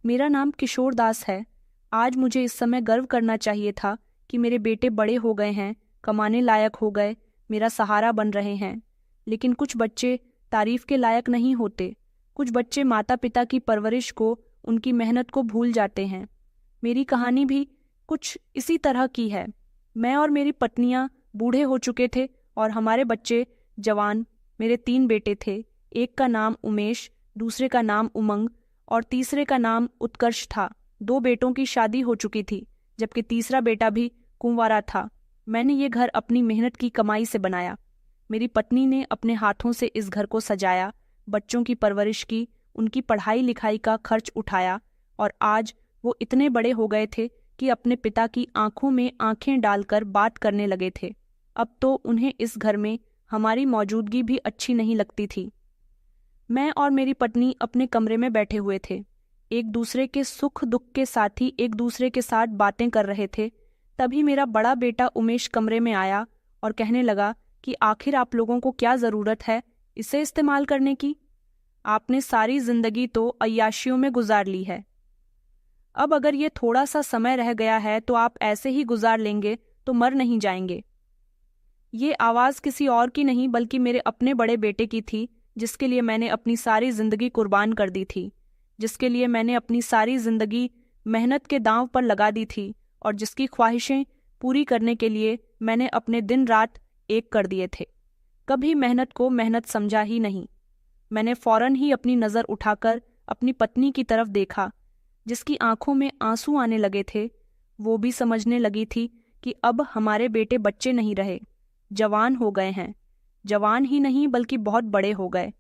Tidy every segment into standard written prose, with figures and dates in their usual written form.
मेरा नाम किशोर दास है। आज मुझे इस समय गर्व करना चाहिए था कि मेरे बेटे बड़े हो गए हैं, कमाने लायक हो गए, मेरा सहारा बन रहे हैं। लेकिन कुछ बच्चे तारीफ के लायक नहीं होते। कुछ बच्चे माता पिता की परवरिश को, उनकी मेहनत को भूल जाते हैं। मेरी कहानी भी कुछ इसी तरह की है। मैं और मेरी पत्नियां बूढ़े हो चुके थे और हमारे बच्चे जवान। मेरे 3 बेटे थे। एक का नाम उमेश, दूसरे का नाम उमंग और तीसरे का नाम उत्कर्ष था। 2 बेटों की शादी हो चुकी थी, जबकि तीसरा बेटा भी कुंवारा था। मैंने ये घर अपनी मेहनत की कमाई से बनाया। मेरी पत्नी ने अपने हाथों से इस घर को सजाया, बच्चों की परवरिश की, उनकी पढ़ाई लिखाई का खर्च उठाया और आज वो इतने बड़े हो गए थे कि अपने पिता की आंखों में आंखें डालकर बात करने लगे थे। अब तो उन्हें इस घर में हमारी मौजूदगी भी अच्छी नहीं लगती थी। मैं और मेरी पत्नी अपने कमरे में बैठे हुए थे, एक दूसरे के सुख दुख के साथ ही एक दूसरे के साथ बातें कर रहे थे। तभी मेरा बड़ा बेटा उमेश कमरे में आया और कहने लगा कि आखिर आप लोगों को क्या ज़रूरत है इसे इस्तेमाल करने की? आपने सारी जिंदगी तो अय्याशियों में गुजार ली है। अब अगर ये थोड़ा सा समय रह गया है तो आप ऐसे ही गुजार लेंगे तो मर नहीं जाएंगे। ये आवाज़ किसी और की नहीं बल्कि मेरे अपने बड़े बेटे की थी, जिसके लिए मैंने अपनी सारी जिंदगी कुर्बान कर दी थी, जिसके लिए मैंने अपनी सारी जिंदगी मेहनत के दांव पर लगा दी थी और जिसकी ख्वाहिशें पूरी करने के लिए मैंने अपने दिन रात एक कर दिए थे। कभी मेहनत को मेहनत समझा ही नहीं। मैंने फौरन ही अपनी नज़र उठाकर अपनी पत्नी की तरफ देखा, जिसकी आंखों में आंसू आने लगे थे। वो भी समझने लगी थी कि अब हमारे बेटे बच्चे नहीं रहे, जवान हो गए हैं। जवान ही नहीं बल्कि बहुत बड़े हो गए,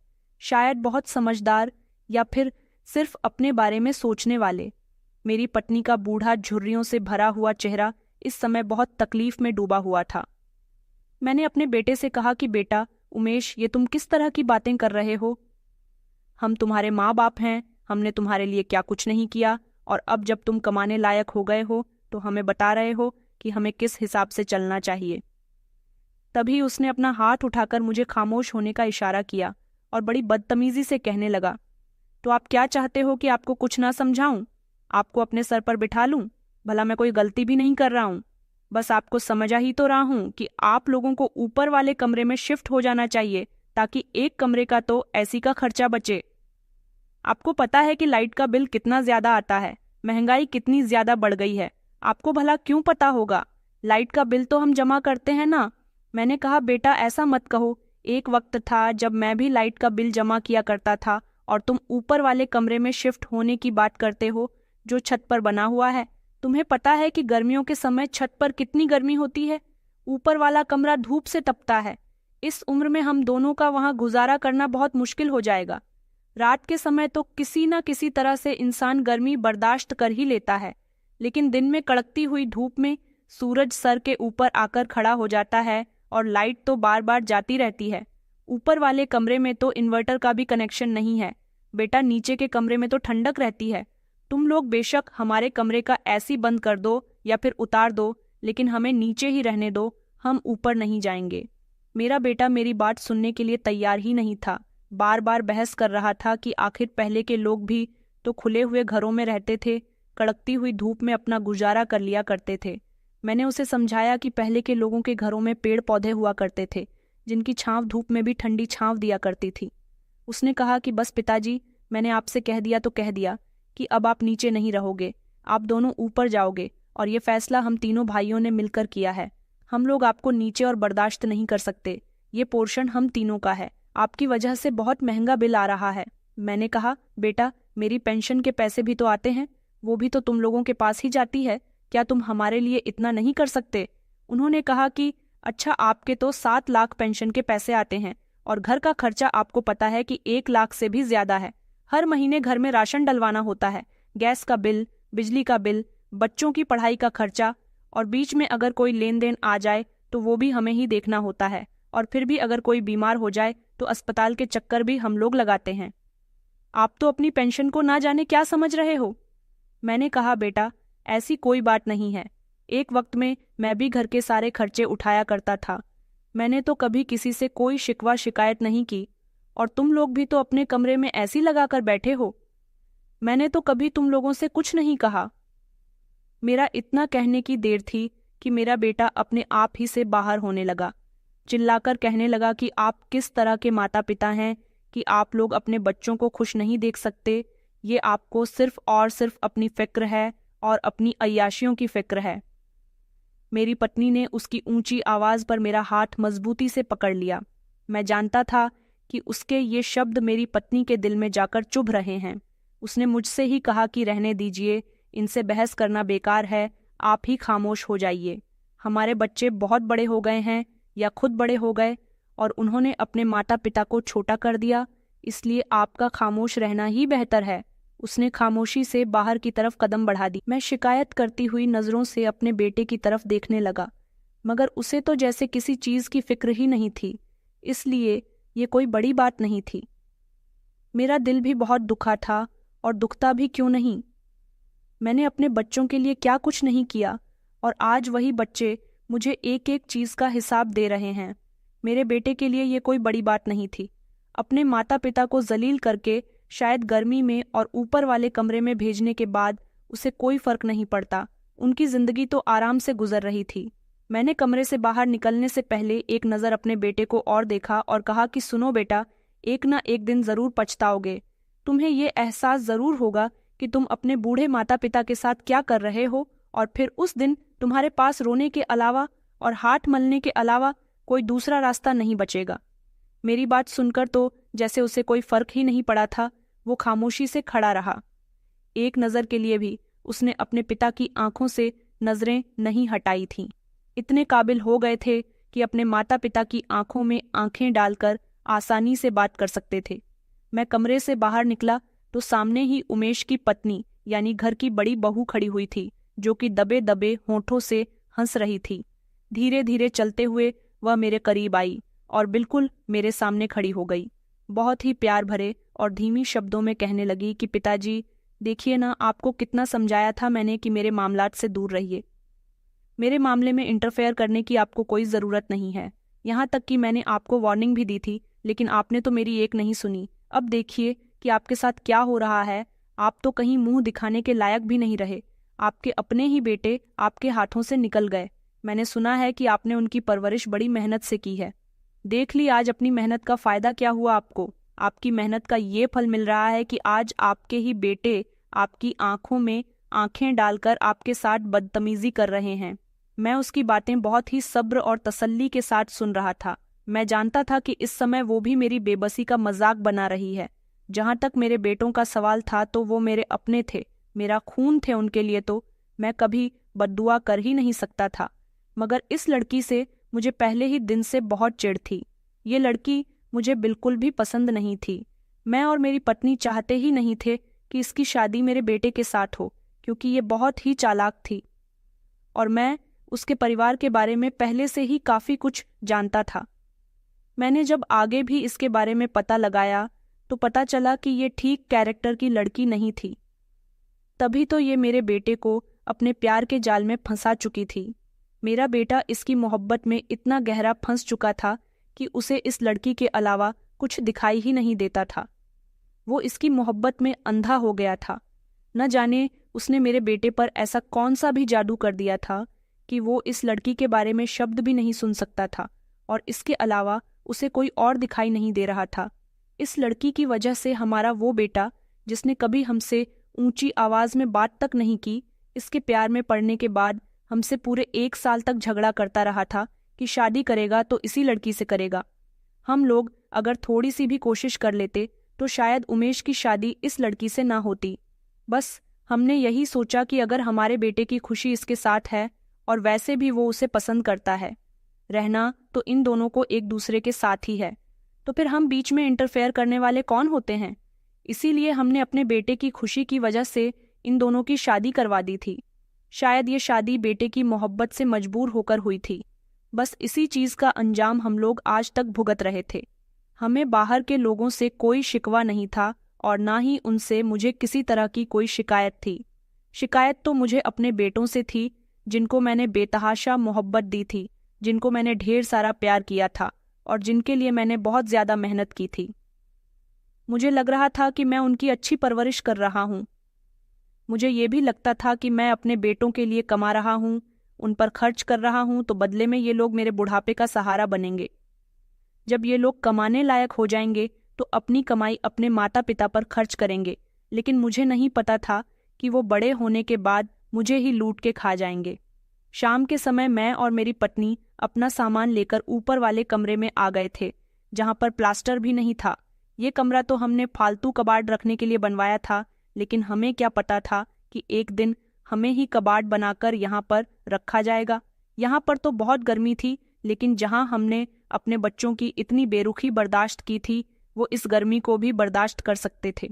शायद बहुत समझदार या फिर सिर्फ अपने बारे में सोचने वाले। मेरी पत्नी का बूढ़ा झुर्रियों से भरा हुआ चेहरा इस समय बहुत तकलीफ में डूबा हुआ था। मैंने अपने बेटे से कहा कि बेटा उमेश, ये तुम किस तरह की बातें कर रहे हो? हम तुम्हारे माँ बाप हैं, हमने तुम्हारे लिए क्या कुछ नहीं किया, और अब जब तुम कमाने लायक हो गए हो तो हमें बता रहे हो कि हमें किस हिसाब से चलना चाहिए। तभी उसने अपना हाथ उठाकर मुझे खामोश होने का इशारा किया और बड़ी बदतमीजी से कहने लगा, तो आप क्या चाहते हो कि आपको कुछ ना समझाऊं? आपको अपने सर पर बिठा लूं? भला मैं कोई गलती भी नहीं कर रहा हूं। बस आपको समझा ही तो रहा हूं कि आप लोगों को ऊपर वाले कमरे में शिफ्ट हो जाना चाहिए, ताकि एक कमरे का तो ऐसी का खर्चा बचे। आपको पता है कि लाइट का बिल कितना ज्यादा आता है, महंगाई कितनी ज्यादा बढ़ गई है। आपको भला क्यों पता होगा? लाइट का बिल तो हम जमा करते हैं ना। मैंने कहा, बेटा ऐसा मत कहो। एक वक्त था जब मैं भी लाइट का बिल जमा किया करता था और तुम ऊपर वाले कमरे में शिफ्ट होने की बात करते हो, जो छत पर बना हुआ है। तुम्हें पता है कि गर्मियों के समय छत पर कितनी गर्मी होती है। ऊपर वाला कमरा धूप से तपता है। इस उम्र में हम दोनों का वहां गुजारा करना बहुत मुश्किल हो जाएगा। रात के समय तो किसी न किसी तरह से इंसान गर्मी बर्दाश्त कर ही लेता है, लेकिन दिन में कड़कती हुई धूप में सूरज सर के ऊपर आकर खड़ा हो जाता है और लाइट तो बार बार जाती रहती है। ऊपर वाले कमरे में तो इन्वर्टर का भी कनेक्शन नहीं है। बेटा, नीचे के कमरे में तो ठंडक रहती है। तुम लोग बेशक हमारे कमरे का एसी बंद कर दो या फिर उतार दो, लेकिन हमें नीचे ही रहने दो, हम ऊपर नहीं जाएंगे। मेरा बेटा मेरी बात सुनने के लिए तैयार ही नहीं था। बार बार बहस कर रहा था कि आखिर पहले के लोग भी तो खुले हुए घरों में रहते थे, कड़कती हुई धूप में अपना गुजारा कर लिया करते थे। मैंने उसे समझाया कि पहले के लोगों के घरों में पेड़ पौधे हुआ करते थे, जिनकी छांव धूप में भी ठंडी छांव दिया करती थी। उसने कहा कि बस पिताजी, मैंने आपसे कह दिया तो कह दिया कि अब आप नीचे नहीं रहोगे, आप दोनों ऊपर जाओगे, और ये फैसला हम तीनों भाइयों ने मिलकर किया है। हम लोग आपको नीचे और बर्दाश्त नहीं कर सकते। ये पोर्शन हम तीनों का है। आपकी वजह से बहुत महंगा बिल आ रहा है। मैंने कहा, बेटा मेरी पेंशन के पैसे भी तो आते हैं, वो भी तो तुम लोगों के पास ही जाती है। क्या तुम हमारे लिए इतना नहीं कर सकते? उन्होंने कहा कि अच्छा, आपके तो 7 लाख पेंशन के पैसे आते हैं और घर का खर्चा आपको पता है कि 1 लाख से भी ज्यादा है। हर महीने घर में राशन डलवाना होता है, गैस का बिल, बिजली का बिल, बच्चों की पढ़ाई का खर्चा, और बीच में अगर कोई लेन देन आ जाए तो वो भी हमें ही देखना होता है। और फिर भी अगर कोई बीमार हो जाए तो अस्पताल के चक्कर भी हम लोग लगाते हैं। आप तो अपनी पेंशन को ना जाने क्या समझ रहे हो। मैंने कहा, बेटा ऐसी कोई बात नहीं है। एक वक्त में मैं भी घर के सारे खर्चे उठाया करता था। मैंने तो कभी किसी से कोई शिकवा शिकायत नहीं की, और तुम लोग भी तो अपने कमरे में ऐसी लगाकर बैठे हो। मैंने तो कभी तुम लोगों से कुछ नहीं कहा। मेरा इतना कहने की देर थी कि मेरा बेटा अपने आप ही से बाहर होने लगा। चिल्लाकर कहने लगा कि आप किस तरह के माता पिता हैं कि आप लोग अपने बच्चों को खुश नहीं देख सकते। ये आपको सिर्फ और सिर्फ अपनी फिक्र है और अपनी अय्याशियों की फिक्र है। मेरी पत्नी ने उसकी ऊंची आवाज पर मेरा हाथ मजबूती से पकड़ लिया। मैं जानता था कि उसके ये शब्द मेरी पत्नी के दिल में जाकर चुभ रहे हैं। उसने मुझसे ही कहा कि रहने दीजिए, इनसे बहस करना बेकार है, आप ही खामोश हो जाइए। हमारे बच्चे बहुत बड़े हो गए हैं या खुद बड़े हो गए और उन्होंने अपने माता पिता को छोटा कर दिया, इसलिए आपका खामोश रहना ही बेहतर है। उसने खामोशी से बाहर की तरफ कदम बढ़ा दी। मैं शिकायत करती हुई नजरों से अपने बेटे की तरफ देखने लगा, मगर उसे तो जैसे किसी चीज की फिक्र ही नहीं थी, इसलिए ये कोई बड़ी बात नहीं थी। मेरा दिल भी बहुत दुखा था, और दुखता भी क्यों नहीं। मैंने अपने बच्चों के लिए क्या कुछ नहीं किया, और आज वही बच्चे मुझे एक एक चीज का हिसाब दे रहे हैं। मेरे बेटे के लिए ये कोई बड़ी बात नहीं थी। अपने माता पिता को जलील करके शायद गर्मी में और ऊपर वाले कमरे में भेजने के बाद उसे कोई फर्क नहीं पड़ता। उनकी जिंदगी तो आराम से गुजर रही थी। मैंने कमरे से बाहर निकलने से पहले एक नज़र अपने बेटे को और देखा और कहा कि सुनो बेटा, एक ना एक दिन जरूर पछताओगे। तुम्हें ये एहसास जरूर होगा कि तुम अपने बूढ़े माता पिता के साथ क्या कर रहे हो, और फिर उस दिन तुम्हारे पास रोने के अलावा और हाथ मलने के अलावा कोई दूसरा रास्ता नहीं बचेगा। मेरी बात सुनकर तो जैसे उसे कोई फर्क ही नहीं पड़ा था, वो खामोशी से खड़ा रहा। एक नज़र के लिए भी उसने अपने पिता की आंखों से नजरें नहीं हटाई थीं। इतने काबिल हो गए थे कि अपने माता पिता की आंखों में आंखें डालकर आसानी से बात कर सकते थे। मैं कमरे से बाहर निकला तो सामने ही उमेश की पत्नी यानी घर की बड़ी बहू खड़ी हुई थी, जो कि दबे दबे होठों से हंस रही थी। धीरे धीरे चलते हुए वह मेरे करीब आई और बिल्कुल मेरे सामने खड़ी हो गई। बहुत ही प्यार भरे और धीमी शब्दों में कहने लगी कि पिताजी, देखिए ना, आपको कितना समझाया था मैंने कि मेरे मामलात से दूर रहिए। मेरे मामले में इंटरफेयर करने की आपको कोई ज़रूरत नहीं है। यहाँ तक कि मैंने आपको वार्निंग भी दी थी, लेकिन आपने तो मेरी एक नहीं सुनी। अब देखिए कि आपके साथ क्या हो रहा है। आप तो कहीं मुंह दिखाने के लायक भी नहीं रहे। आपके अपने ही बेटे आपके हाथों से निकल गए। मैंने सुना है कि आपने उनकी परवरिश बड़ी मेहनत से की है। देख ली आज अपनी मेहनत का फ़ायदा क्या हुआ आपको। आपकी मेहनत का ये फल मिल रहा है कि आज आपके ही बेटे आपकी आंखों में आंखें डालकर आपके साथ बदतमीजी कर रहे हैं। मैं उसकी बातें बहुत ही सब्र और तसल्ली के साथ सुन रहा था। मैं जानता था कि इस समय वो भी मेरी बेबसी का मजाक बना रही है। जहाँ तक मेरे बेटों का सवाल था तो वो मेरे अपने थे, मेरा खून थे। उनके लिए तो मैं कभी बद्दुआ कर ही नहीं सकता था। मगर इस लड़की से मुझे पहले ही दिन से बहुत चिढ़ थी। ये लड़की मुझे बिल्कुल भी पसंद नहीं थी। मैं और मेरी पत्नी चाहते ही नहीं थे कि इसकी शादी मेरे बेटे के साथ हो, क्योंकि ये बहुत ही चालाक थी और मैं उसके परिवार के बारे में पहले से ही काफ़ी कुछ जानता था। मैंने जब आगे भी इसके बारे में पता लगाया तो पता चला कि ये ठीक कैरेक्टर की लड़की नहीं थी। तभी तो ये मेरे बेटे को अपने प्यार के जाल में फंसा चुकी थी। मेरा बेटा इसकी मोहब्बत में इतना गहरा फंस चुका था कि उसे इस लड़की के अलावा कुछ दिखाई ही नहीं देता था। वो इसकी मोहब्बत में अंधा हो गया था। न जाने उसने मेरे बेटे पर ऐसा कौन सा भी जादू कर दिया था कि वो इस लड़की के बारे में शब्द भी नहीं सुन सकता था, और इसके अलावा उसे कोई और दिखाई नहीं दे रहा था। इस लड़की की वजह से हमारा वो बेटा, जिसने कभी हमसे ऊंची आवाज में बात तक नहीं की, इसके प्यार में पड़ने के बाद हमसे पूरे 1 साल तक झगड़ा करता रहा था कि शादी करेगा तो इसी लड़की से करेगा। हम लोग अगर थोड़ी सी भी कोशिश कर लेते तो शायद उमेश की शादी इस लड़की से ना होती। बस हमने यही सोचा कि अगर हमारे बेटे की खुशी इसके साथ है और वैसे भी वो उसे पसंद करता है, रहना तो इन दोनों को एक दूसरे के साथ ही है, तो फिर हम बीच में इंटरफेयर करने वाले कौन होते हैं। इसीलिए हमने अपने बेटे की खुशी की वजह से इन दोनों की शादी करवा दी थी। शायद ये शादी बेटे की मोहब्बत से मजबूर होकर हुई थी। बस इसी चीज़ का अंजाम हम लोग आज तक भुगत रहे थे। हमें बाहर के लोगों से कोई शिकवा नहीं था और ना ही उनसे मुझे किसी तरह की कोई शिकायत थी। शिकायत तो मुझे अपने बेटों से थी, जिनको मैंने बेतहाशा मोहब्बत दी थी, जिनको मैंने ढेर सारा प्यार किया था और जिनके लिए मैंने बहुत ज़्यादा मेहनत की थी। मुझे लग रहा था कि मैं उनकी अच्छी परवरिश कर रहा हूँ, मुझे ये भी लगता था कि मैं अपने बेटों के लिए कमा रहा हूँ, उन पर खर्च कर रहा हूँ, तो बदले में ये लोग मेरे बुढ़ापे का सहारा बनेंगे। जब ये लोग कमाने लायक हो जाएंगे तो अपनी कमाई अपने माता पिता पर खर्च करेंगे, लेकिन मुझे नहीं पता था कि वो बड़े होने के बाद मुझे ही लूट के खा जाएंगे। शाम के समय मैं और मेरी पत्नी अपना सामान लेकर ऊपर वाले कमरे में आ गए थे, जहां पर प्लास्टर भी नहीं था। ये कमरा तो हमने फालतू कबाड़ रखने के लिए बनवाया था, लेकिन हमें क्या पता था कि एक दिन हमें ही कबाड़ बनाकर यहाँ पर रखा जाएगा। यहाँ पर तो बहुत गर्मी थी, लेकिन जहाँ हमने अपने बच्चों की इतनी बेरुखी बर्दाश्त की थी, वो इस गर्मी को भी बर्दाश्त कर सकते थे।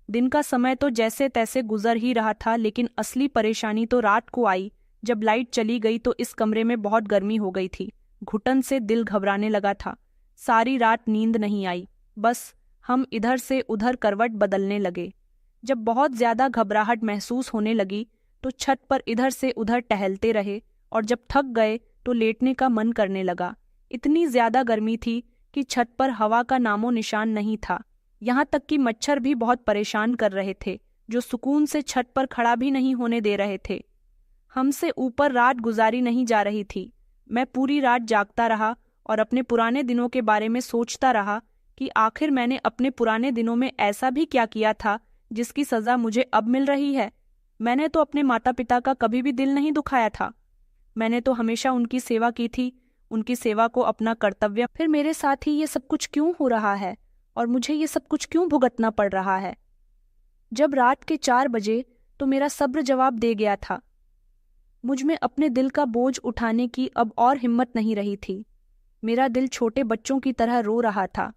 दिन का समय तो जैसे तैसे गुजर ही रहा था, लेकिन असली परेशानी तो रात को आई। जब लाइट चली गई तो इस कमरे में बहुत गर्मी हो गई थी। घुटन से दिल घबराने लगा था। सारी रात नींद नहीं आई, बस हम इधर से उधर करवट बदलने लगे। जब बहुत ज्यादा घबराहट महसूस होने लगी तो छत पर इधर से उधर टहलते रहे, और जब थक गए तो लेटने का मन करने लगा। इतनी ज्यादा गर्मी थी कि छत पर हवा का नामो निशान नहीं था। यहाँ तक कि मच्छर भी बहुत परेशान कर रहे थे, जो सुकून से छत पर खड़ा भी नहीं होने दे रहे थे। हमसे ऊपर रात गुजारी नहीं जा रही थी। मैं पूरी रात जागता रहा और अपने पुराने दिनों के बारे में सोचता रहा कि आखिर मैंने अपने पुराने दिनों में ऐसा भी क्या किया था जिसकी सजा मुझे अब मिल रही है। मैंने तो अपने माता पिता का कभी भी दिल नहीं दुखाया था। मैंने तो हमेशा उनकी सेवा की थी, उनकी सेवा को अपना कर्तव्य। फिर मेरे साथ ही ये सब कुछ क्यों हो रहा है और मुझे ये सब कुछ क्यों भुगतना पड़ रहा है? जब रात के 4 बजे तो मेरा सब्र जवाब दे गया था। मुझ में अपने दिल का बोझ उठाने की अब और हिम्मत नहीं रही थी। मेरा दिल छोटे बच्चों की तरह रो रहा था।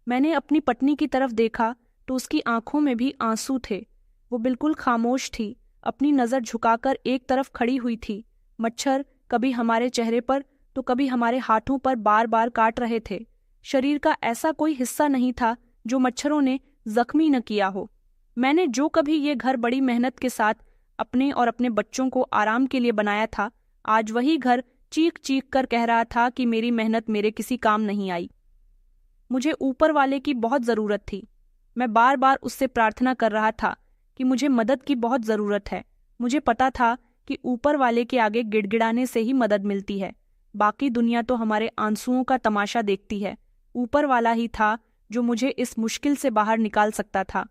मैंने अपनी पत्नी की तरफ देखा तो उसकी आंखों में भी आंसू थे। वो बिल्कुल खामोश थी, अपनी नज़र झुकाकर एक तरफ खड़ी हुई थी। मच्छर कभी हमारे चेहरे पर तो कभी हमारे हाथों पर बार बार काट रहे थे। शरीर का ऐसा कोई हिस्सा नहीं था जो मच्छरों ने जख्मी न किया हो। मैंने जो कभी ये घर बड़ी मेहनत के साथ अपने और अपने बच्चों को आराम के लिए बनाया था, आज वही घर चीख चीख कर कह रहा था कि मेरी मेहनत मेरे किसी काम नहीं आई। मुझे ऊपर वाले की बहुत ज़रूरत थी। मैं बार बार उससे प्रार्थना कर रहा था कि मुझे मदद की बहुत ज़रूरत है। मुझे पता था कि ऊपर वाले के आगे गिड़गिड़ाने से ही मदद मिलती है। बाकी दुनिया तो हमारे आंसुओं का तमाशा देखती है। ऊपर वाला ही था जो मुझे इस मुश्किल से बाहर निकाल सकता था।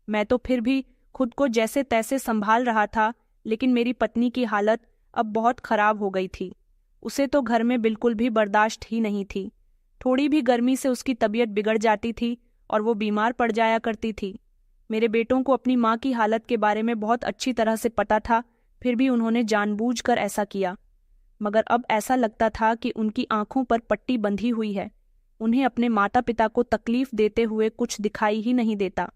मैं तो फिर भी खुद को जैसे तैसे संभाल रहा था, लेकिन मेरी पत्नी की हालत अब बहुत खराब हो गई थी। उसे तो घर में बिल्कुल भी बर्दाश्त ही नहीं थी। थोड़ी भी गर्मी से उसकी तबीयत बिगड़ जाती थी और वो बीमार पड़ जाया करती थी। मेरे बेटों को अपनी माँ की हालत के बारे में बहुत अच्छी तरह से पता था, फिर भी उन्होंने जानबूझकर ऐसा किया। मगर अब ऐसा लगता था कि उनकी आंखों पर पट्टी बंधी हुई है। उन्हें अपने माता पिता को तकलीफ देते हुए कुछ दिखाई ही नहीं देता।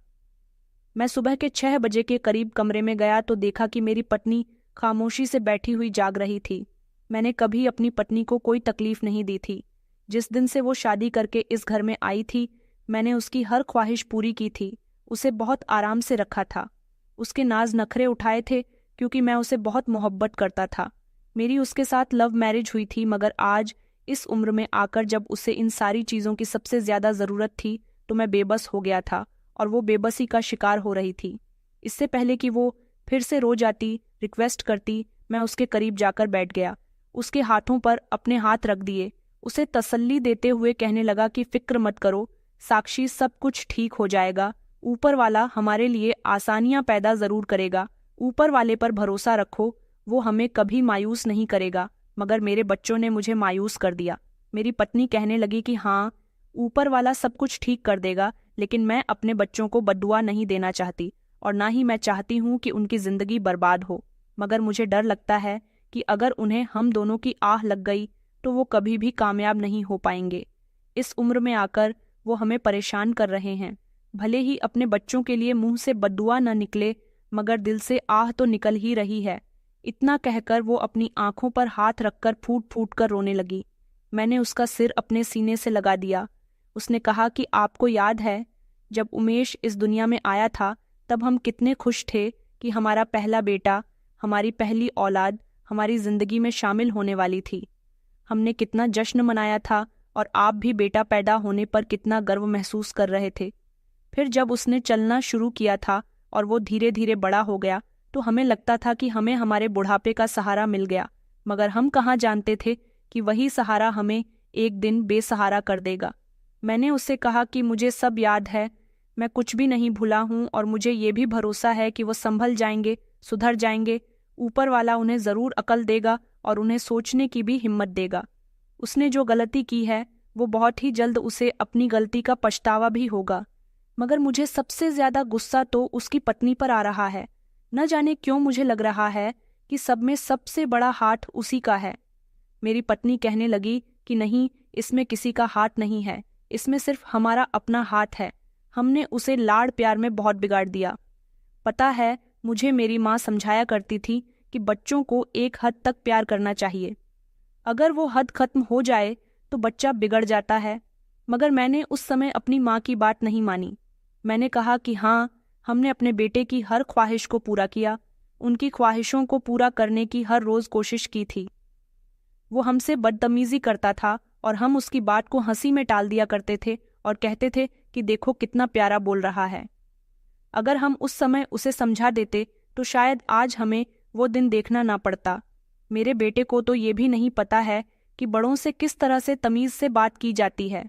मैं सुबह के 6 बजे के करीब कमरे में गया तो देखा कि मेरी पत्नी खामोशी से बैठी हुई जाग रही थी। मैंने कभी अपनी पत्नी को कोई तकलीफ नहीं दी थी। जिस दिन से वो शादी करके इस घर में आई थी, मैंने उसकी हर ख्वाहिश पूरी की थी। उसे बहुत आराम से रखा था, उसके नाज नखरे उठाए थे, क्योंकि मैं उसे बहुत मोहब्बत करता था। मेरी उसके साथ लव मैरिज हुई थी, मगर आज इस उम्र में आकर जब उसे इन सारी चीज़ों की सबसे ज़्यादा ज़रूरत थी तो मैं बेबस हो गया था और वो बेबसी का शिकार हो रही थी। इससे पहले कि वो फिर से रो जाती, रिक्वेस्ट करती, मैं उसके करीब जाकर बैठ गया। उसके हाथों पर अपने हाथ रख दिए, उसे तसल्ली देते हुए कहने लगा कि फिक्र मत करो साक्षी, सब कुछ ठीक हो जाएगा। ऊपर वाला हमारे लिए आसानियां पैदा ज़रूर करेगा। ऊपर वाले पर भरोसा रखो, वो हमें कभी मायूस नहीं करेगा। मगर मेरे बच्चों ने मुझे मायूस कर दिया। मेरी पत्नी कहने लगी कि हाँ, ऊपर वाला सब कुछ ठीक कर देगा, लेकिन मैं अपने बच्चों को बद्दुआ नहीं देना चाहती और ना ही मैं चाहती हूँ कि उनकी ज़िंदगी बर्बाद हो। मगर मुझे डर लगता है कि अगर उन्हें हम दोनों की आह लग गई तो वो कभी भी कामयाब नहीं हो पाएंगे। इस उम्र में आकर वो हमें परेशान कर रहे हैं। भले ही अपने बच्चों के लिए मुंह से बद्दुआ न निकले, मगर दिल से आह तो निकल ही रही है। इतना कहकर वो अपनी आंखों पर हाथ रखकर फूट फूट कर रोने लगी। मैंने उसका सिर अपने सीने से लगा दिया। उसने कहा कि आपको याद है, जब उमेश इस दुनिया में आया था तब हम कितने खुश थे कि हमारा पहला बेटा, हमारी पहली औलाद हमारी जिंदगी में शामिल होने वाली थी। हमने कितना जश्न मनाया था और आप भी बेटा पैदा होने पर कितना गर्व महसूस कर रहे थे। फिर जब उसने चलना शुरू किया था, और वो धीरे धीरे बड़ा हो गया तो हमें लगता था कि हमें हमारे बुढ़ापे का सहारा मिल गया, मगर हम कहाँ जानते थे कि वही सहारा हमें एक दिन बेसहारा कर देगा। मैंने उससे कहा कि मुझे सब याद है, मैं कुछ भी नहीं भूला हूँ और मुझे ये भी भरोसा है कि वो संभल जाएंगे, सुधर जाएंगे। ऊपर वाला उन्हें ज़रूर अकल देगा और उन्हें सोचने की भी हिम्मत देगा। उसने जो गलती की है वो बहुत ही जल्द उसे अपनी गलती का पछतावा भी होगा। मगर मुझे सबसे ज्यादा गुस्सा तो उसकी पत्नी पर आ रहा है। न जाने क्यों मुझे लग रहा है कि सब में सबसे बड़ा हाथ उसी का है। मेरी पत्नी कहने लगी कि नहीं, इसमें किसी का हाथ नहीं है, इसमें सिर्फ हमारा अपना हाथ है। हमने उसे लाड़ प्यार में बहुत बिगाड़ दिया। पता है, मुझे मेरी माँ समझाया करती थी कि बच्चों को एक हद तक प्यार करना चाहिए, अगर वो हद खत्म हो जाए तो बच्चा बिगड़ जाता है। मगर मैंने उस समय अपनी माँ की बात नहीं मानी। मैंने कहा कि हाँ, हमने अपने बेटे की हर ख्वाहिश को पूरा किया, उनकी ख्वाहिशों को पूरा करने की हर रोज कोशिश की थी। वो हमसे बदतमीजी करता था और हम उसकी बात को हंसी में टाल दिया करते थे और कहते थे कि देखो कितना प्यारा बोल रहा है। अगर हम उस समय उसे समझा देते तो शायद आज हमें वो दिन देखना ना पड़ता। मेरे बेटे को तो ये भी नहीं पता है कि बड़ों से किस तरह से तमीज से बात की जाती है।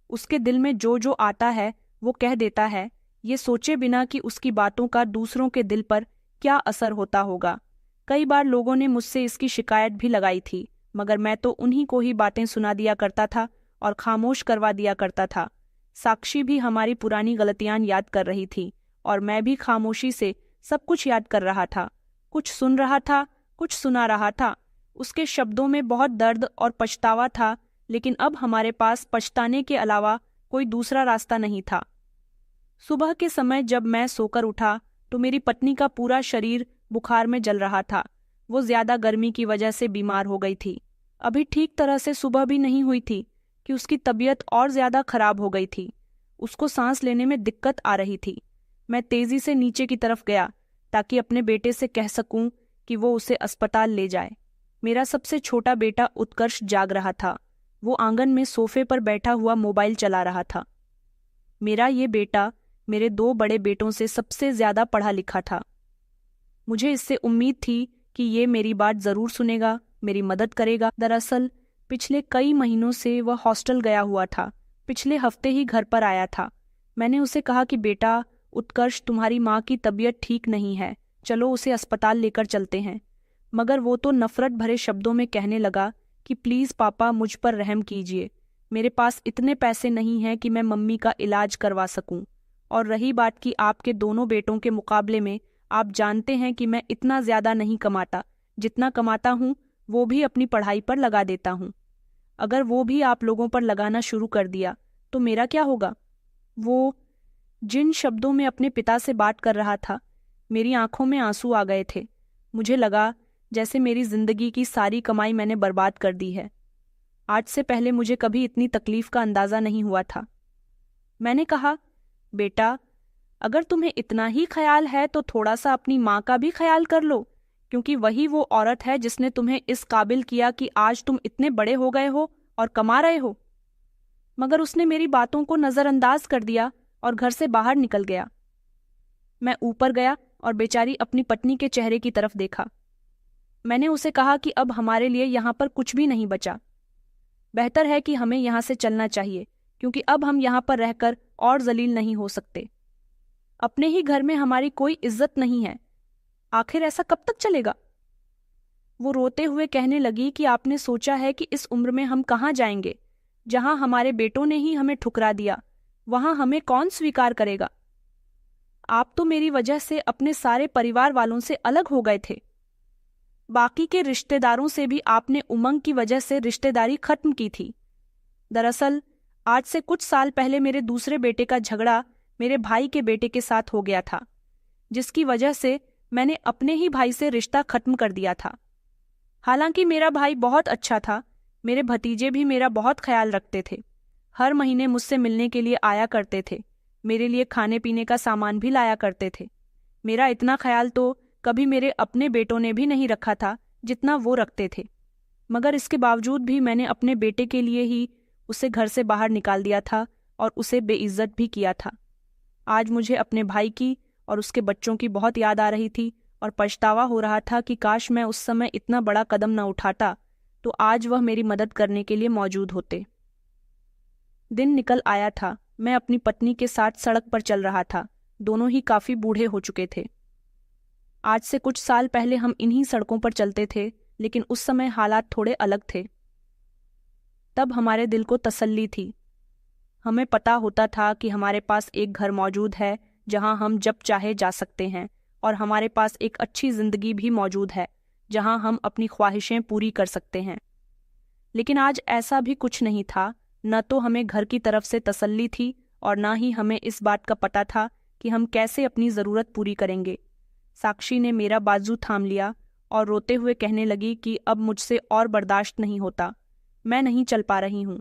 उसके दिल में जो जो आता है वो कह देता है, ये सोचे बिना कि उसकी बातों का दूसरों के दिल पर क्या असर होता होगा। कई बार लोगों ने मुझसे इसकी शिकायत भी लगाई थी, मगर मैं तो उन्हीं को ही बातें सुना दिया करता था और खामोश करवा दिया करता था। साक्षी भी हमारी पुरानी गलतियां याद कर रही थी और मैं भी खामोशी से सब कुछ याद कर रहा था। कुछ सुन रहा था, कुछ सुना रहा था। उसके शब्दों में बहुत दर्द और पछतावा था, लेकिन अब हमारे पास पछताने के अलावा कोई दूसरा रास्ता नहीं था। सुबह के समय जब मैं सोकर उठा तो मेरी पत्नी का पूरा शरीर बुखार में जल रहा था। वो ज्यादा गर्मी की वजह से बीमार हो गई थी। अभी ठीक तरह से सुबह भी नहीं हुई थी कि उसकी तबीयत और ज्यादा खराब हो गई थी। उसको सांस लेने में दिक्कत आ रही थी। मैं तेजी से नीचे की तरफ गया ताकि अपने बेटे से कह सकूं कि वो उसे अस्पताल ले जाए। मेरा सबसे छोटा बेटा उत्कर्ष जाग रहा था। वो आंगन में सोफे पर बैठा हुआ मोबाइल चला रहा था। मेरा ये बेटा मेरे 2 बड़े बेटों से सबसे ज्यादा पढ़ा लिखा था। मुझे इससे उम्मीद थी कि ये मेरी बात जरूर सुनेगा, मेरी मदद करेगा। दरअसल पिछले कई महीनों से वह हॉस्टल गया हुआ था। पिछले हफ्ते ही घर पर आया था। मैंने उसे कहा कि बेटा उत्कर्ष, तुम्हारी माँ की तबीयत ठीक नहीं है, चलो उसे अस्पताल लेकर चलते हैं। मगर वो तो नफरत भरे शब्दों में कहने लगा कि प्लीज पापा, मुझ पर रहम कीजिए, मेरे पास इतने पैसे नहीं हैं कि मैं मम्मी का इलाज करवा सकूं। और रही बात कि आपके दोनों बेटों के मुकाबले में आप जानते हैं कि मैं इतना ज्यादा नहीं कमाता। जितना कमाता हूँ वो भी अपनी पढ़ाई पर लगा देता हूँ। अगर वो भी आप लोगों पर लगाना शुरू कर दिया तो मेरा क्या होगा? वो जिन शब्दों में अपने पिता से बात कर रहा था, मेरी आंखों में आंसू आ गए थे। मुझे लगा जैसे मेरी जिंदगी की सारी कमाई मैंने बर्बाद कर दी है। आज से पहले मुझे कभी इतनी तकलीफ का अंदाजा नहीं हुआ था। मैंने कहा, बेटा, अगर तुम्हें इतना ही ख्याल है तो थोड़ा सा अपनी माँ का भी ख्याल कर लो, क्योंकि वही वो औरत है जिसने तुम्हें इस काबिल किया कि आज तुम इतने बड़े हो गए हो और कमा रहे हो। मगर उसने मेरी बातों को नजरअंदाज कर दिया और घर से बाहर निकल गया। मैं ऊपर गया और बेचारी अपनी पत्नी के चेहरे की तरफ देखा। मैंने उसे कहा कि अब हमारे लिए यहाँ पर कुछ भी नहीं बचा। बेहतर है कि हमें यहाँ से चलना चाहिए, क्योंकि अब हम यहाँ पर रहकर और जलील नहीं हो सकते। अपने ही घर में हमारी कोई इज्जत नहीं है। आखिर ऐसा कब तक चलेगा? वो रोते हुए कहने लगी कि आपने सोचा है कि इस उम्र में हम कहाँ जाएंगे? जहां हमारे बेटों ने ही हमें ठुकरा दिया, वहां हमें कौन स्वीकार करेगा? आप तो मेरी वजह से अपने सारे परिवार वालों से अलग हो गए थे। बाकी के रिश्तेदारों से भी आपने उमंग की वजह से रिश्तेदारी खत्म की थी। दरअसल आज से कुछ साल पहले मेरे दूसरे बेटे का झगड़ा मेरे भाई के बेटे के साथ हो गया था, जिसकी वजह से मैंने अपने ही भाई से रिश्ता खत्म कर दिया था। हालांकि मेरा भाई बहुत अच्छा था। मेरे भतीजे भी मेरा बहुत ख्याल रखते थे। हर महीने मुझसे मिलने के लिए आया करते थे। मेरे लिए खाने पीने का सामान भी लाया करते थे। मेरा इतना ख्याल तो कभी मेरे अपने बेटों ने भी नहीं रखा था जितना वो रखते थे। मगर इसके बावजूद भी मैंने अपने बेटे के लिए ही उसे घर से बाहर निकाल दिया था और उसे बेइज्जत भी किया था। आज मुझे अपने भाई की और उसके बच्चों की बहुत याद आ रही थी और पछतावा हो रहा था कि काश मैं उस समय इतना बड़ा कदम न उठाता तो आज वह मेरी मदद करने के लिए मौजूद होते। दिन निकल आया था। मैं अपनी पत्नी के साथ सड़क पर चल रहा था। दोनों ही काफी बूढ़े हो चुके थे। आज से कुछ साल पहले हम इन्हीं सड़कों पर चलते थे, लेकिन उस समय हालात थोड़े अलग थे। तब हमारे दिल को तसल्ली थी। हमें पता होता था कि हमारे पास एक घर मौजूद है जहां हम जब चाहे जा सकते हैं, और हमारे पास एक अच्छी जिंदगी भी मौजूद है जहां हम अपनी ख्वाहिशें पूरी कर सकते हैं। लेकिन आज ऐसा भी कुछ नहीं था। न तो हमें घर की तरफ से तसल्ली थी और न ही हमें इस बात का पता था कि हम कैसे अपनी ज़रूरत पूरी करेंगे। साक्षी ने मेरा बाजू थाम लिया और रोते हुए कहने लगी कि अब मुझसे और बर्दाश्त नहीं होता, मैं नहीं चल पा रही हूँ।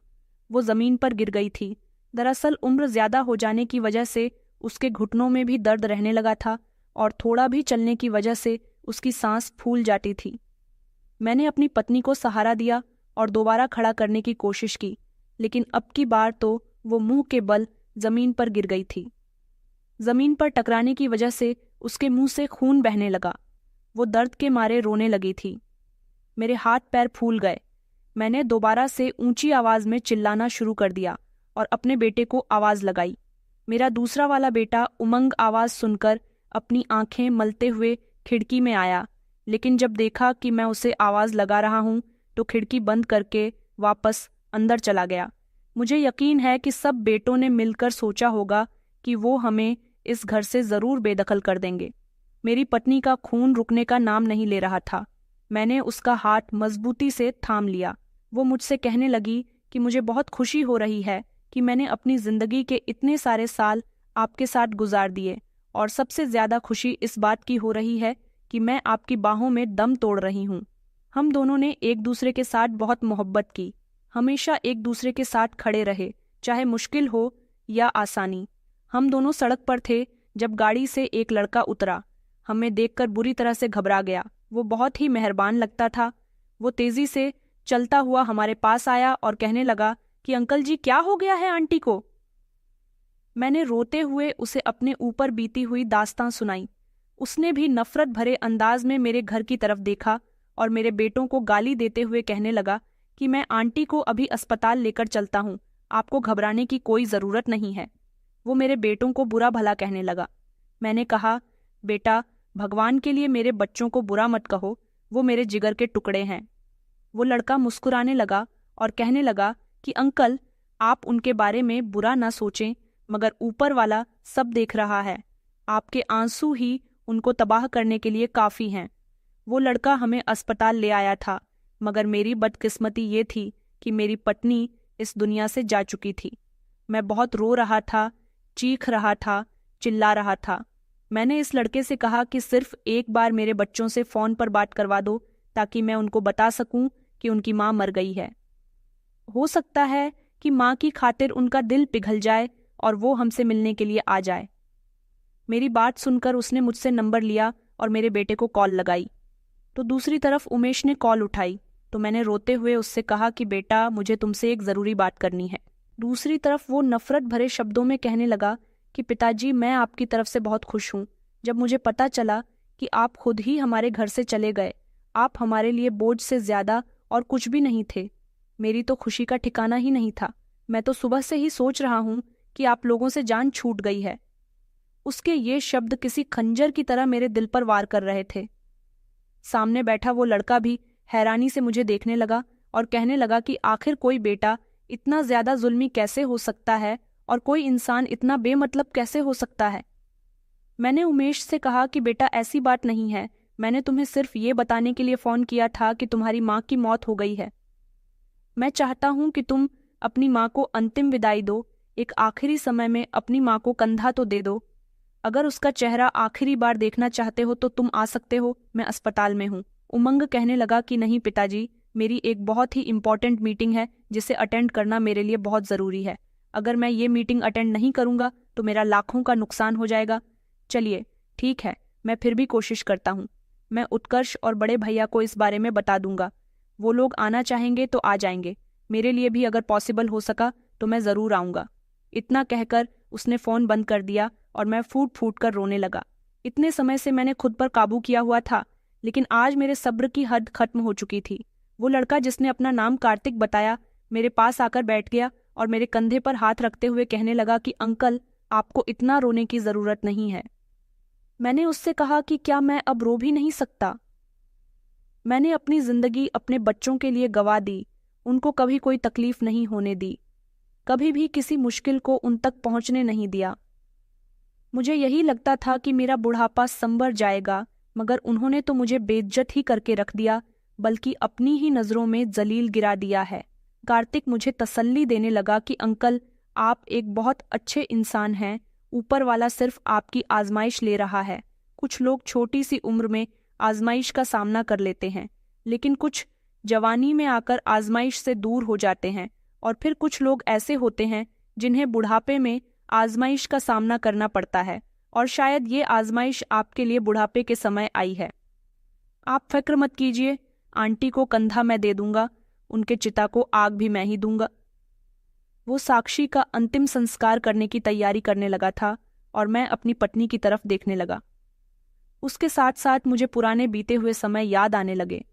वो ज़मीन पर गिर गई थी। दरअसल उम्र ज़्यादा हो जाने की वजह से उसके घुटनों में भी दर्द रहने लगा था और थोड़ा भी चलने की वजह से उसकी सांस फूल जाती थी। मैंने अपनी पत्नी को सहारा दिया और दोबारा खड़ा करने की कोशिश की, लेकिन अब की बार तो वो मुंह के बल जमीन पर गिर गई थी। जमीन पर टकराने की वजह से उसके मुंह से खून बहने लगा। वो दर्द के मारे रोने लगी थी। मेरे हाथ पैर फूल गए। मैंने दोबारा से ऊंची आवाज में चिल्लाना शुरू कर दिया और अपने बेटे को आवाज लगाई। मेरा दूसरा वाला बेटा उमंग आवाज सुनकर अपनी आंखें मलते हुए खिड़की में आया, लेकिन जब देखा कि मैं उसे आवाज लगा रहा हूं तो खिड़की बंद करके वापस अंदर चला गया। मुझे यकीन है कि सब बेटों ने मिलकर सोचा होगा कि वो हमें इस घर से जरूर बेदखल कर देंगे। मेरी पत्नी का खून रुकने का नाम नहीं ले रहा था। मैंने उसका हाथ मजबूती से थाम लिया। वो मुझसे कहने लगी कि मुझे बहुत खुशी हो रही है कि मैंने अपनी जिंदगी के इतने सारे साल आपके साथ गुजार दिए, और सबसे ज्यादा खुशी इस बात की हो रही है कि मैं आपकी बाहों में दम तोड़ रही हूँ। हम दोनों ने एक दूसरे के साथ बहुत मोहब्बत की, हमेशा एक दूसरे के साथ खड़े रहे, चाहे मुश्किल हो या आसानी। हम दोनों सड़क पर थे जब गाड़ी से एक लड़का उतरा। हमें देखकर बुरी तरह से घबरा गया। वो बहुत ही मेहरबान लगता था। वो तेजी से चलता हुआ हमारे पास आया और कहने लगा कि अंकल जी, क्या हो गया है आंटी को? मैंने रोते हुए उसे अपने ऊपर बीती हुई दास्तां सुनाई। उसने भी नफरत भरे अंदाज में मेरे घर की तरफ देखा और मेरे बेटों को गाली देते हुए कहने लगा कि मैं आंटी को अभी अस्पताल लेकर चलता हूँ, आपको घबराने की कोई ज़रूरत नहीं है। वो मेरे बेटों को बुरा भला कहने लगा। मैंने कहा, बेटा, भगवान के लिए मेरे बच्चों को बुरा मत कहो, वो मेरे जिगर के टुकड़े हैं। वो लड़का मुस्कुराने लगा और कहने लगा कि अंकल, आप उनके बारे में बुरा ना सोचें, मगर ऊपर वाला सब देख रहा है। आपके आंसू ही उनको तबाह करने के लिए काफ़ी हैं। वो लड़का हमें अस्पताल ले आया था, मगर मेरी बदकिस्मती ये थी कि मेरी पत्नी इस दुनिया से जा चुकी थी। मैं बहुत रो रहा था, चीख रहा था, चिल्ला रहा था। मैंने इस लड़के से कहा कि सिर्फ एक बार मेरे बच्चों से फ़ोन पर बात करवा दो ताकि मैं उनको बता सकूं कि उनकी माँ मर गई है। हो सकता है कि माँ की खातिर उनका दिल पिघल जाए और वो हमसे मिलने के लिए आ जाए। मेरी बात सुनकर उसने मुझसे नंबर लिया और मेरे बेटे को कॉल लगाई। तो दूसरी तरफ उमेश ने कॉल उठाई तो मैंने रोते हुए उससे कहा कि बेटा, मुझे तुमसे एक ज़रूरी बात करनी है। दूसरी तरफ वो नफरत भरे शब्दों में कहने लगा कि पिताजी, मैं आपकी तरफ से बहुत खुश हूँ। जब मुझे पता चला कि आप खुद ही हमारे घर से चले गए, आप हमारे लिए बोझ से ज़्यादा और कुछ भी नहीं थे। मेरी तो खुशी का ठिकाना ही नहीं था। मैं तो सुबह से ही सोच रहा हूँ कि आप लोगों से जान छूट गई है। उसके ये शब्द किसी खंजर की तरह मेरे दिल पर वार कर रहे थे। सामने बैठा वो लड़का भी हैरानी से मुझे देखने लगा और कहने लगा कि आखिर कोई बेटा इतना ज्यादा जुल्मी कैसे हो सकता है और कोई इंसान इतना बेमतलब कैसे हो सकता है। मैंने उमेश से कहा कि बेटा, ऐसी बात नहीं है, मैंने तुम्हें सिर्फ ये बताने के लिए फ़ोन किया था कि तुम्हारी माँ की मौत हो गई है। मैं चाहता हूँ कि तुम अपनी माँ को अंतिम विदाई दो, एक आखिरी समय में अपनी माँ को कंधा तो दे दो। अगर उसका चेहरा आखिरी बार देखना चाहते हो तो तुम आ सकते हो, मैं अस्पताल में हूँ। उमंग कहने लगा कि नहीं पिताजी, मेरी एक बहुत ही इम्पॉर्टेंट मीटिंग है जिसे अटेंड करना मेरे लिए बहुत ज़रूरी है। अगर मैं ये मीटिंग अटेंड नहीं करूँगा तो मेरा लाखों का नुकसान हो जाएगा। चलिए ठीक है, मैं फिर भी कोशिश करता हूँ। मैं उत्कर्ष और बड़े भैया को इस बारे में बता दूंगा। वो लोग आना चाहेंगे तो आ जाएंगे। मेरे लिए भी अगर पॉसिबल हो सका तो मैं ज़रूर आऊँगा। इतना कहकर उसने फ़ोन बंद कर दिया और मैं फूट फूट कर रोने लगा। इतने समय से मैंने खुद पर काबू किया हुआ था, लेकिन आज मेरे सब्र की हद खत्म हो चुकी थी। वो लड़का जिसने अपना नाम कार्तिक बताया मेरे पास आकर बैठ गया और मेरे कंधे पर हाथ रखते हुए कहने लगा कि अंकल, आपको इतना रोने की जरूरत नहीं है। मैंने उससे कहा कि क्या मैं अब रो भी नहीं सकता? मैंने अपनी जिंदगी अपने बच्चों के लिए गंवा दी, उनको कभी कोई तकलीफ नहीं होने दी, कभी भी किसी मुश्किल को उन तक पहुंचने नहीं दिया। मुझे यही लगता था कि मेरा बुढ़ापा संवर जाएगा, मगर उन्होंने तो मुझे बेइज्जत ही करके रख दिया, बल्कि अपनी ही नज़रों में जलील गिरा दिया है। कार्तिक मुझे तसल्ली देने लगा कि अंकल, आप एक बहुत अच्छे इंसान हैं, ऊपर वाला सिर्फ आपकी आजमाइश ले रहा है। कुछ लोग छोटी सी उम्र में आजमाइश का सामना कर लेते हैं, लेकिन कुछ जवानी में आकर आजमाइश से दूर हो जाते हैं, और फिर कुछ लोग ऐसे होते हैं जिन्हें बुढ़ापे में आजमाइश का सामना करना पड़ता है, और शायद ये आजमाइश आपके लिए बुढ़ापे के समय आई है। आप फिक्र मत कीजिए, आंटी को कंधा मैं दे दूंगा, उनके चिता को आग भी मैं ही दूंगा। वो साक्षी का अंतिम संस्कार करने की तैयारी करने लगा था और मैं अपनी पत्नी की तरफ देखने लगा। उसके साथ साथ मुझे पुराने बीते हुए समय याद आने लगे।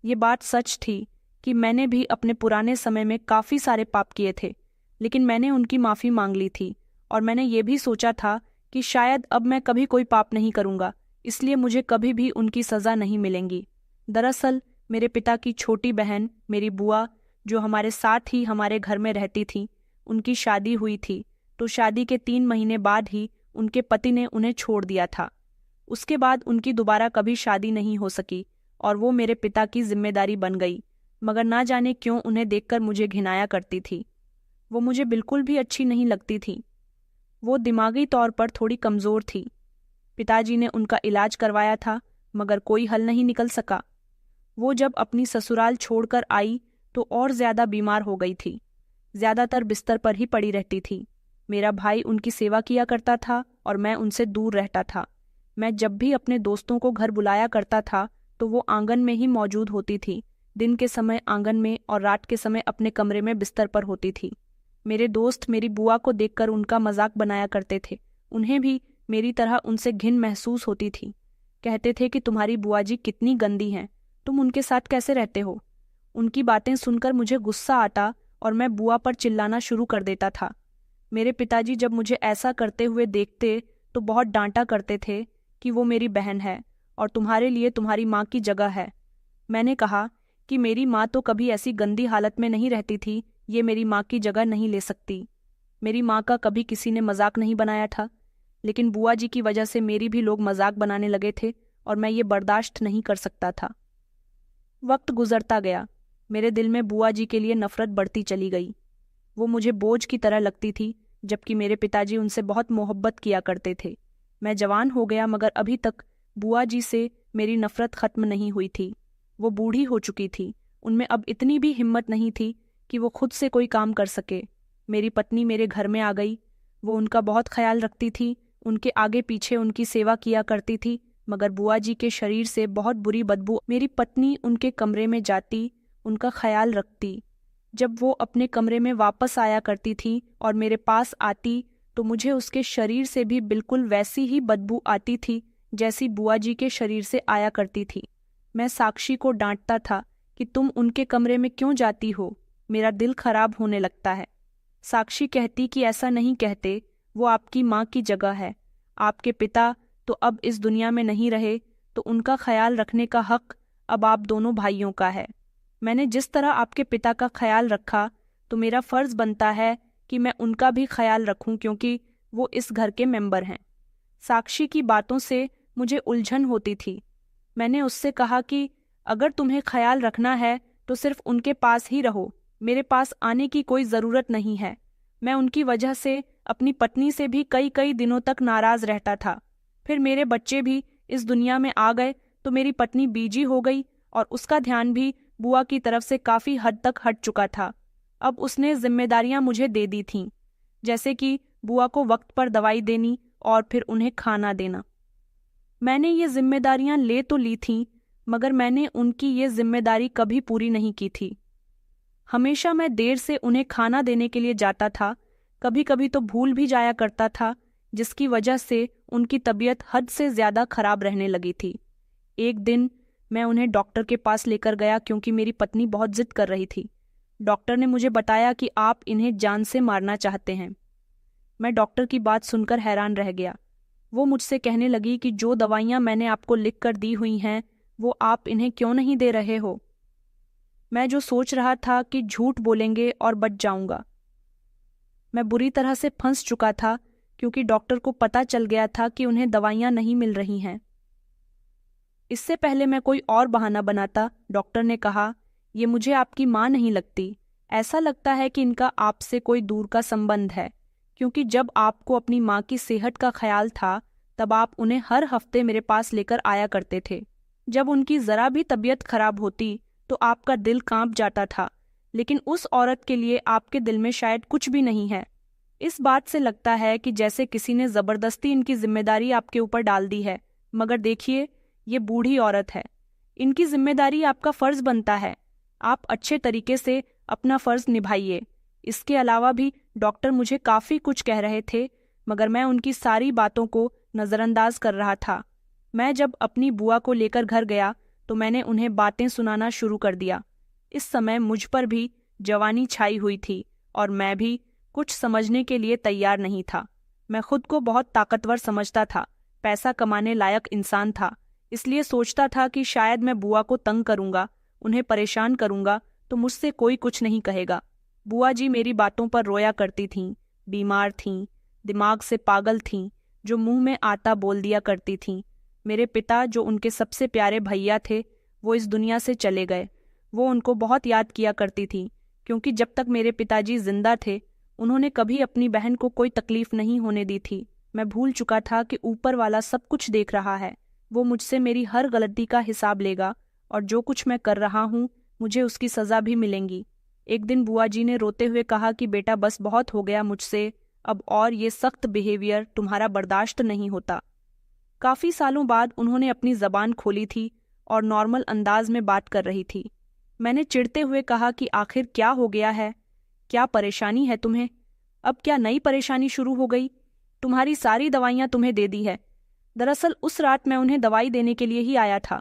ये बात सच थी कि मैंने भी अपने पुराने समय में काफ़ी सारे पाप किए थे, लेकिन मैंने उनकी माफ़ी मांग ली थी, और मैंने ये भी सोचा था कि शायद अब मैं कभी कोई पाप नहीं करूँगा, इसलिए मुझे कभी भी उनकी सज़ा नहीं मिलेंगी। दरअसल मेरे पिता की छोटी बहन, मेरी बुआ, जो हमारे साथ ही हमारे घर में रहती थी, उनकी शादी हुई थी, तो शादी के 3 महीने बाद ही उनके पति ने उन्हें छोड़ दिया था। उसके बाद उनकी दोबारा कभी शादी नहीं हो सकी और वो मेरे पिता की जिम्मेदारी बन गई, मगर ना जाने क्यों उन्हें देखकर मुझे घिनाया करती थी। वो मुझे बिल्कुल भी अच्छी नहीं लगती थी। वो दिमागी तौर पर थोड़ी कमज़ोर थी। पिताजी ने उनका इलाज करवाया था, मगर कोई हल नहीं निकल सका। वो जब अपनी ससुराल छोड़कर आई तो और ज़्यादा बीमार हो गई थी, ज़्यादातर बिस्तर पर ही पड़ी रहती थी। मेरा भाई उनकी सेवा किया करता था और मैं उनसे दूर रहता था। मैं जब भी अपने दोस्तों को घर बुलाया करता था तो वो आंगन में ही मौजूद होती थी, दिन के समय आंगन में और रात के समय अपने कमरे में बिस्तर पर होती थी। मेरे दोस्त मेरी बुआ को देखकर उनका मजाक बनाया करते थे। उन्हें भी मेरी तरह उनसे घिन महसूस होती थी। कहते थे कि तुम्हारी बुआ जी कितनी गंदी हैं, तुम उनके साथ कैसे रहते हो। उनकी बातें सुनकर मुझे गुस्सा आता और मैं बुआ पर चिल्लाना शुरू कर देता था। मेरे पिताजी जब मुझे ऐसा करते हुए देखते तो बहुत डांटा करते थे कि वो मेरी बहन है और तुम्हारे लिए तुम्हारी माँ की जगह है। मैंने कहा कि मेरी माँ तो कभी ऐसी गंदी हालत में नहीं रहती थी, ये मेरी माँ की जगह नहीं ले सकती। मेरी माँ का कभी किसी ने मजाक नहीं बनाया था, लेकिन बुआ जी की वजह से मेरी भी लोग मजाक बनाने लगे थे और मैं ये बर्दाश्त नहीं कर सकता था। वक्त गुजरता गया, मेरे दिल में बुआ जी के लिए नफरत बढ़ती चली गई। वो मुझे बोझ की तरह लगती थी, जबकि मेरे पिताजी उनसे बहुत मोहब्बत किया करते थे। मैं जवान हो गया, मगर अभी तक बुआ जी से मेरी नफरत खत्म नहीं हुई थी। वो बूढ़ी हो चुकी थी, उनमें अब इतनी भी हिम्मत नहीं थी कि वो खुद से कोई काम कर सके। मेरी पत्नी मेरे घर में आ गई। वो उनका बहुत ख्याल रखती थी, उनके आगे पीछे उनकी सेवा किया करती थी, मगर बुआ जी के शरीर से बहुत बुरी बदबू। मेरी पत्नी उनके कमरे में जाती, उनका ख्याल रखती। जब वो अपने कमरे में वापस आया करती थी और मेरे पास आती तो मुझे उसके शरीर से भी बिल्कुल वैसी ही बदबू आती थी जैसी बुआ जी के शरीर से आया करती थी। मैं साक्षी को डांटता था कि तुम उनके कमरे में क्यों जाती हो, मेरा दिल खराब होने लगता है। साक्षी कहती कि ऐसा नहीं कहते, वो आपकी माँ की जगह है। आपके पिता तो अब इस दुनिया में नहीं रहे, तो उनका ख्याल रखने का हक अब आप दोनों भाइयों का है। मैंने जिस तरह आपके पिता का ख्याल रखा, तो मेरा फर्ज बनता है कि मैं उनका भी ख्याल रखूं, क्योंकि वो इस घर के मेंबर हैं। साक्षी की बातों से मुझे उलझन होती थी। मैंने उससे कहा कि अगर तुम्हें ख्याल रखना है तो सिर्फ उनके पास ही रहो, मेरे पास आने की कोई ज़रूरत नहीं है। मैं उनकी वजह से अपनी पत्नी से भी कई कई दिनों तक नाराज़ रहता था। फिर मेरे बच्चे भी इस दुनिया में आ गए तो मेरी पत्नी बीजी हो गई और उसका ध्यान भी बुआ की तरफ से काफ़ी हद तक हट चुका था। अब उसने जिम्मेदारियां मुझे दे दी थीं, जैसे कि बुआ को वक्त पर दवाई देनी और फिर उन्हें खाना देना। मैंने ये जिम्मेदारियां ले तो ली थीं, मगर मैंने उनकी ये जिम्मेदारी कभी पूरी नहीं की थी। हमेशा मैं देर से उन्हें खाना देने के लिए जाता था, कभी कभी तो भूल भी जाया करता था, जिसकी वजह से उनकी तबीयत हद से ज़्यादा खराब रहने लगी थी। एक दिन मैं उन्हें डॉक्टर के पास लेकर गया क्योंकि मेरी पत्नी बहुत जिद कर रही थी। डॉक्टर ने मुझे बताया कि आप इन्हें जान से मारना चाहते हैं। मैं डॉक्टर की बात सुनकर हैरान रह गया। वो मुझसे कहने लगी कि जो दवाइयाँ मैंने आपको लिख कर दी हुई हैं वो आप इन्हें क्यों नहीं दे रहे हो। मैं जो सोच रहा था कि झूठ बोलेंगे और बच जाऊंगा। मैं बुरी तरह से फंस चुका था क्योंकि डॉक्टर को पता चल गया था कि उन्हें दवाइयाँ नहीं मिल रही हैं। इससे पहले मैं कोई और बहाना बनाता, डॉक्टर ने कहा, ये मुझे आपकी माँ नहीं लगती। ऐसा लगता है कि इनका आपसे कोई दूर का संबंध है, क्योंकि जब आपको अपनी माँ की सेहत का ख्याल था तब आप उन्हें हर हफ्ते मेरे पास लेकर आया करते थे। जब उनकी ज़रा भी तबीयत खराब होती तो आपका दिल कांप जाता था, लेकिन उस औरत के लिए आपके दिल में शायद कुछ भी नहीं है। इस बात से लगता है कि जैसे किसी ने ज़बरदस्ती इनकी जिम्मेदारी आपके ऊपर डाल दी है। मगर देखिए, ये बूढ़ी औरत है, इनकी जिम्मेदारी आपका फ़र्ज़ बनता है। आप अच्छे तरीके से अपना फ़र्ज़ निभाइए। इसके अलावा भी डॉक्टर मुझे काफ़ी कुछ कह रहे थे, मगर मैं उनकी सारी बातों को नज़रअंदाज कर रहा था। मैं जब अपनी बुआ को लेकर घर गया तो मैंने उन्हें बातें सुनाना शुरू कर दिया। इस समय मुझ पर भी जवानी छाई हुई थी और मैं भी कुछ समझने के लिए तैयार नहीं था। मैं खुद को बहुत ताकतवर समझता था, पैसा कमाने लायक इंसान था, इसलिए सोचता था कि शायद मैं बुआ को तंग करूंगा, उन्हें परेशान करूंगा तो मुझसे कोई कुछ नहीं कहेगा। बुआ जी मेरी बातों पर रोया करती थीं, बीमार थीं, दिमाग से पागल थीं, जो मुंह में आता बोल दिया करती थीं। मेरे पिता, जो उनके सबसे प्यारे भैया थे, वो इस दुनिया से चले गए। वो उनको बहुत याद किया करती थी, क्योंकि जब तक मेरे पिताजी जिंदा थे उन्होंने कभी अपनी बहन को कोई तकलीफ नहीं होने दी थी। मैं भूल चुका था कि ऊपर वाला सब कुछ देख रहा है। वो मुझसे मेरी हर गलती का हिसाब लेगा और जो कुछ मैं कर रहा हूँ मुझे उसकी सज़ा भी मिलेगी। एक दिन बुआ जी ने रोते हुए कहा कि बेटा, बस बहुत हो गया मुझसे, अब और ये सख्त बिहेवियर तुम्हारा बर्दाश्त नहीं होता। काफ़ी सालों बाद उन्होंने अपनी ज़बान खोली थी और नॉर्मल अंदाज में बात कर रही थी। मैंने चिढ़ते हुए कहा कि आखिर क्या हो गया है, क्या परेशानी है तुम्हें? अब क्या नई परेशानी शुरू हो गई? तुम्हारी सारी दवाइयाँ तुम्हें दे दी है। दरअसल उस रात मैं उन्हें दवाई देने के लिए ही आया था,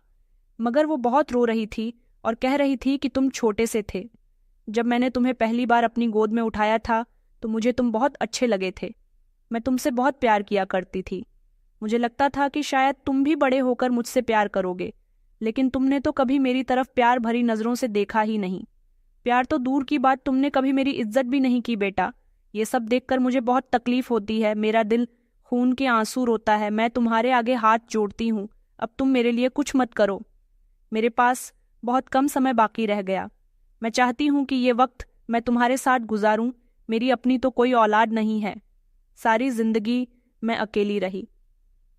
मगर वो बहुत रो रही थी और कह रही थी कि तुम छोटे से थे। जब मैंने तुम्हें पहली बार अपनी गोद में उठाया था तो मुझे तुम बहुत अच्छे लगे थे। मैं तुमसे बहुत प्यार किया करती थी। मुझे लगता था कि शायद तुम भी बड़े होकर मुझसे प्यार करोगे, लेकिन तुमने तो कभी मेरी तरफ प्यार भरी नज़रों से देखा ही नहीं। प्यार तो दूर की बात, तुमने कभी मेरी इज्जत भी नहीं की बेटा। ये सब देखकर मुझे बहुत तकलीफ होती है, मेरा दिल खून के आंसू रोता है। मैं तुम्हारे आगे हाथ जोड़ती हूँ, अब तुम मेरे लिए कुछ मत करो। मेरे पास बहुत कम समय बाकी रह गया। मैं चाहती हूँ कि ये वक्त मैं तुम्हारे साथ गुजारूं। मेरी अपनी तो कोई औलाद नहीं है। सारी जिंदगी मैं अकेली रही,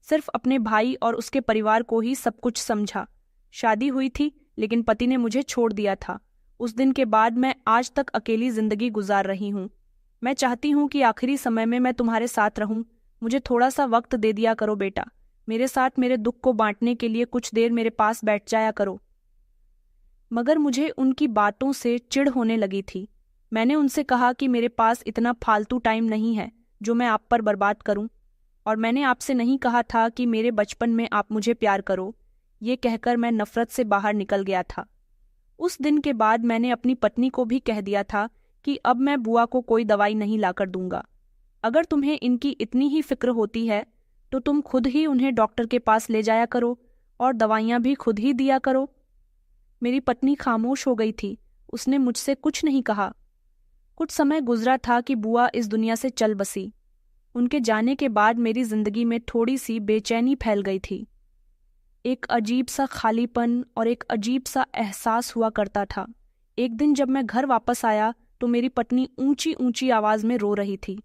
सिर्फ अपने भाई और उसके परिवार को ही सब कुछ समझा। शादी हुई थी लेकिन पति ने मुझे छोड़ दिया था। उस दिन के बाद मैं आज तक अकेली जिंदगी गुजार रही हूँ। मैं चाहती हूँ कि आखिरी समय में मैं तुम्हारे साथ रहूँ। मुझे थोड़ा सा वक्त दे दिया करो बेटा। मेरे साथ मेरे दुख को बांटने के लिए कुछ देर मेरे पास बैठ जाया करो। मगर मुझे उनकी बातों से चिढ़ होने लगी थी। मैंने उनसे कहा कि मेरे पास इतना फालतू टाइम नहीं है जो मैं आप पर बर्बाद करूं, और मैंने आपसे नहीं कहा था कि मेरे बचपन में आप मुझे प्यार करो। ये कहकर मैं नफरत से बाहर निकल गया था। उस दिन के बाद मैंने अपनी पत्नी को भी कह दिया था कि अब मैं बुआ को कोई दवाई नहीं लाकर दूंगा। अगर तुम्हें इनकी इतनी ही फिक्र होती है तो तुम खुद ही उन्हें डॉक्टर के पास ले जाया करो और दवाइयाँ भी खुद ही दिया करो। मेरी पत्नी खामोश हो गई थी, उसने मुझसे कुछ नहीं कहा। कुछ समय गुजरा था कि बुआ इस दुनिया से चल बसी। उनके जाने के बाद मेरी जिंदगी में थोड़ी सी बेचैनी फैल गई थी। एक अजीब सा खालीपन और एक अजीब सा एहसास हुआ करता था। एक दिन जब मैं घर वापस आया तो मेरी पत्नी ऊंची ऊंची आवाज में रो रही थी।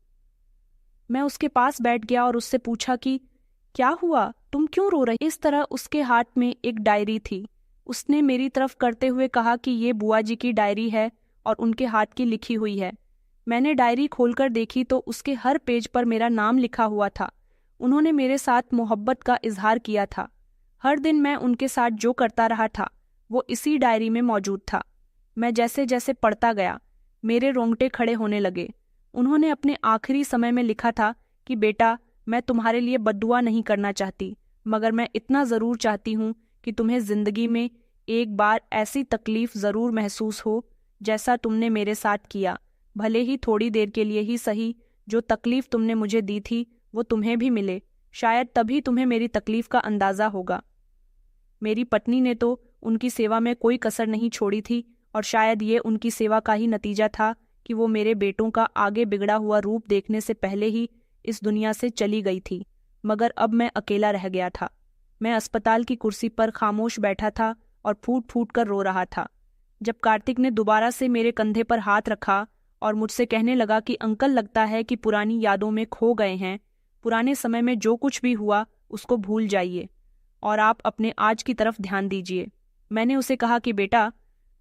मैं उसके पास बैठ गया और उससे पूछा कि क्या हुआ, तुम क्यों रो रही? इस तरह उसके हाथ में एक डायरी थी। उसने मेरी तरफ करते हुए कहा कि ये बुआ जी की डायरी है और उनके हाथ की लिखी हुई है। मैंने डायरी खोलकर देखी तो उसके हर पेज पर मेरा नाम लिखा हुआ था। उन्होंने मेरे साथ मोहब्बत का इजहार किया था। हर दिन मैं उनके साथ जो करता रहा था वो इसी डायरी में मौजूद था। मैं जैसे जैसे पढ़ता गया मेरे रोंगटे खड़े होने लगे। उन्होंने अपने आखिरी समय में लिखा था कि बेटा, मैं तुम्हारे लिए बद्दुआ नहीं करना चाहती, मगर मैं इतना ज़रूर चाहती हूँ कि तुम्हें ज़िंदगी में एक बार ऐसी तकलीफ़ ज़रूर महसूस हो जैसा तुमने मेरे साथ किया। भले ही थोड़ी देर के लिए ही सही, जो तकलीफ़ तुमने मुझे दी थी वो तुम्हें भी मिले। शायद तभी तुम्हें मेरी तकलीफ़ का अंदाज़ा होगा। मेरी पत्नी ने तो उनकी सेवा में कोई कसर नहीं छोड़ी थी, और शायद ये उनकी सेवा का ही नतीजा था कि वो मेरे बेटों का आगे बिगड़ा हुआ रूप देखने से पहले ही इस दुनिया से चली गई थी। मगर अब मैं अकेला रह गया था। मैं अस्पताल की कुर्सी पर खामोश बैठा था और फूट फूट कर रो रहा था। जब कार्तिक ने दोबारा से मेरे कंधे पर हाथ रखा और मुझसे कहने लगा कि अंकल, लगता है कि पुरानी यादों में खो गए हैं। पुराने समय में जो कुछ भी हुआ उसको भूल जाइए और आप अपने आज की तरफ ध्यान दीजिए। मैंने उसे कहा कि बेटा,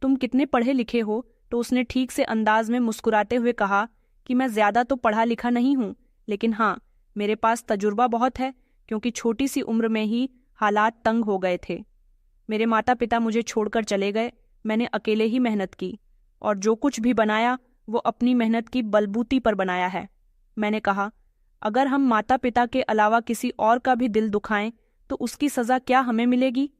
तुम कितने पढ़े लिखे हो? तो उसने ठीक से अंदाज में मुस्कुराते हुए कहा कि मैं ज़्यादा तो पढ़ा लिखा नहीं हूँ, लेकिन हाँ, मेरे पास तजुर्बा बहुत है, क्योंकि छोटी सी उम्र में ही हालात तंग हो गए थे। मेरे माता पिता मुझे छोड़कर चले गए। मैंने अकेले ही मेहनत की, और जो कुछ भी बनाया वो अपनी मेहनत की बलबूती पर बनाया है। मैंने कहा, अगर हम माता पिता के अलावा किसी और का भी दिल दुखाएं तो उसकी सज़ा क्या हमें मिलेगी?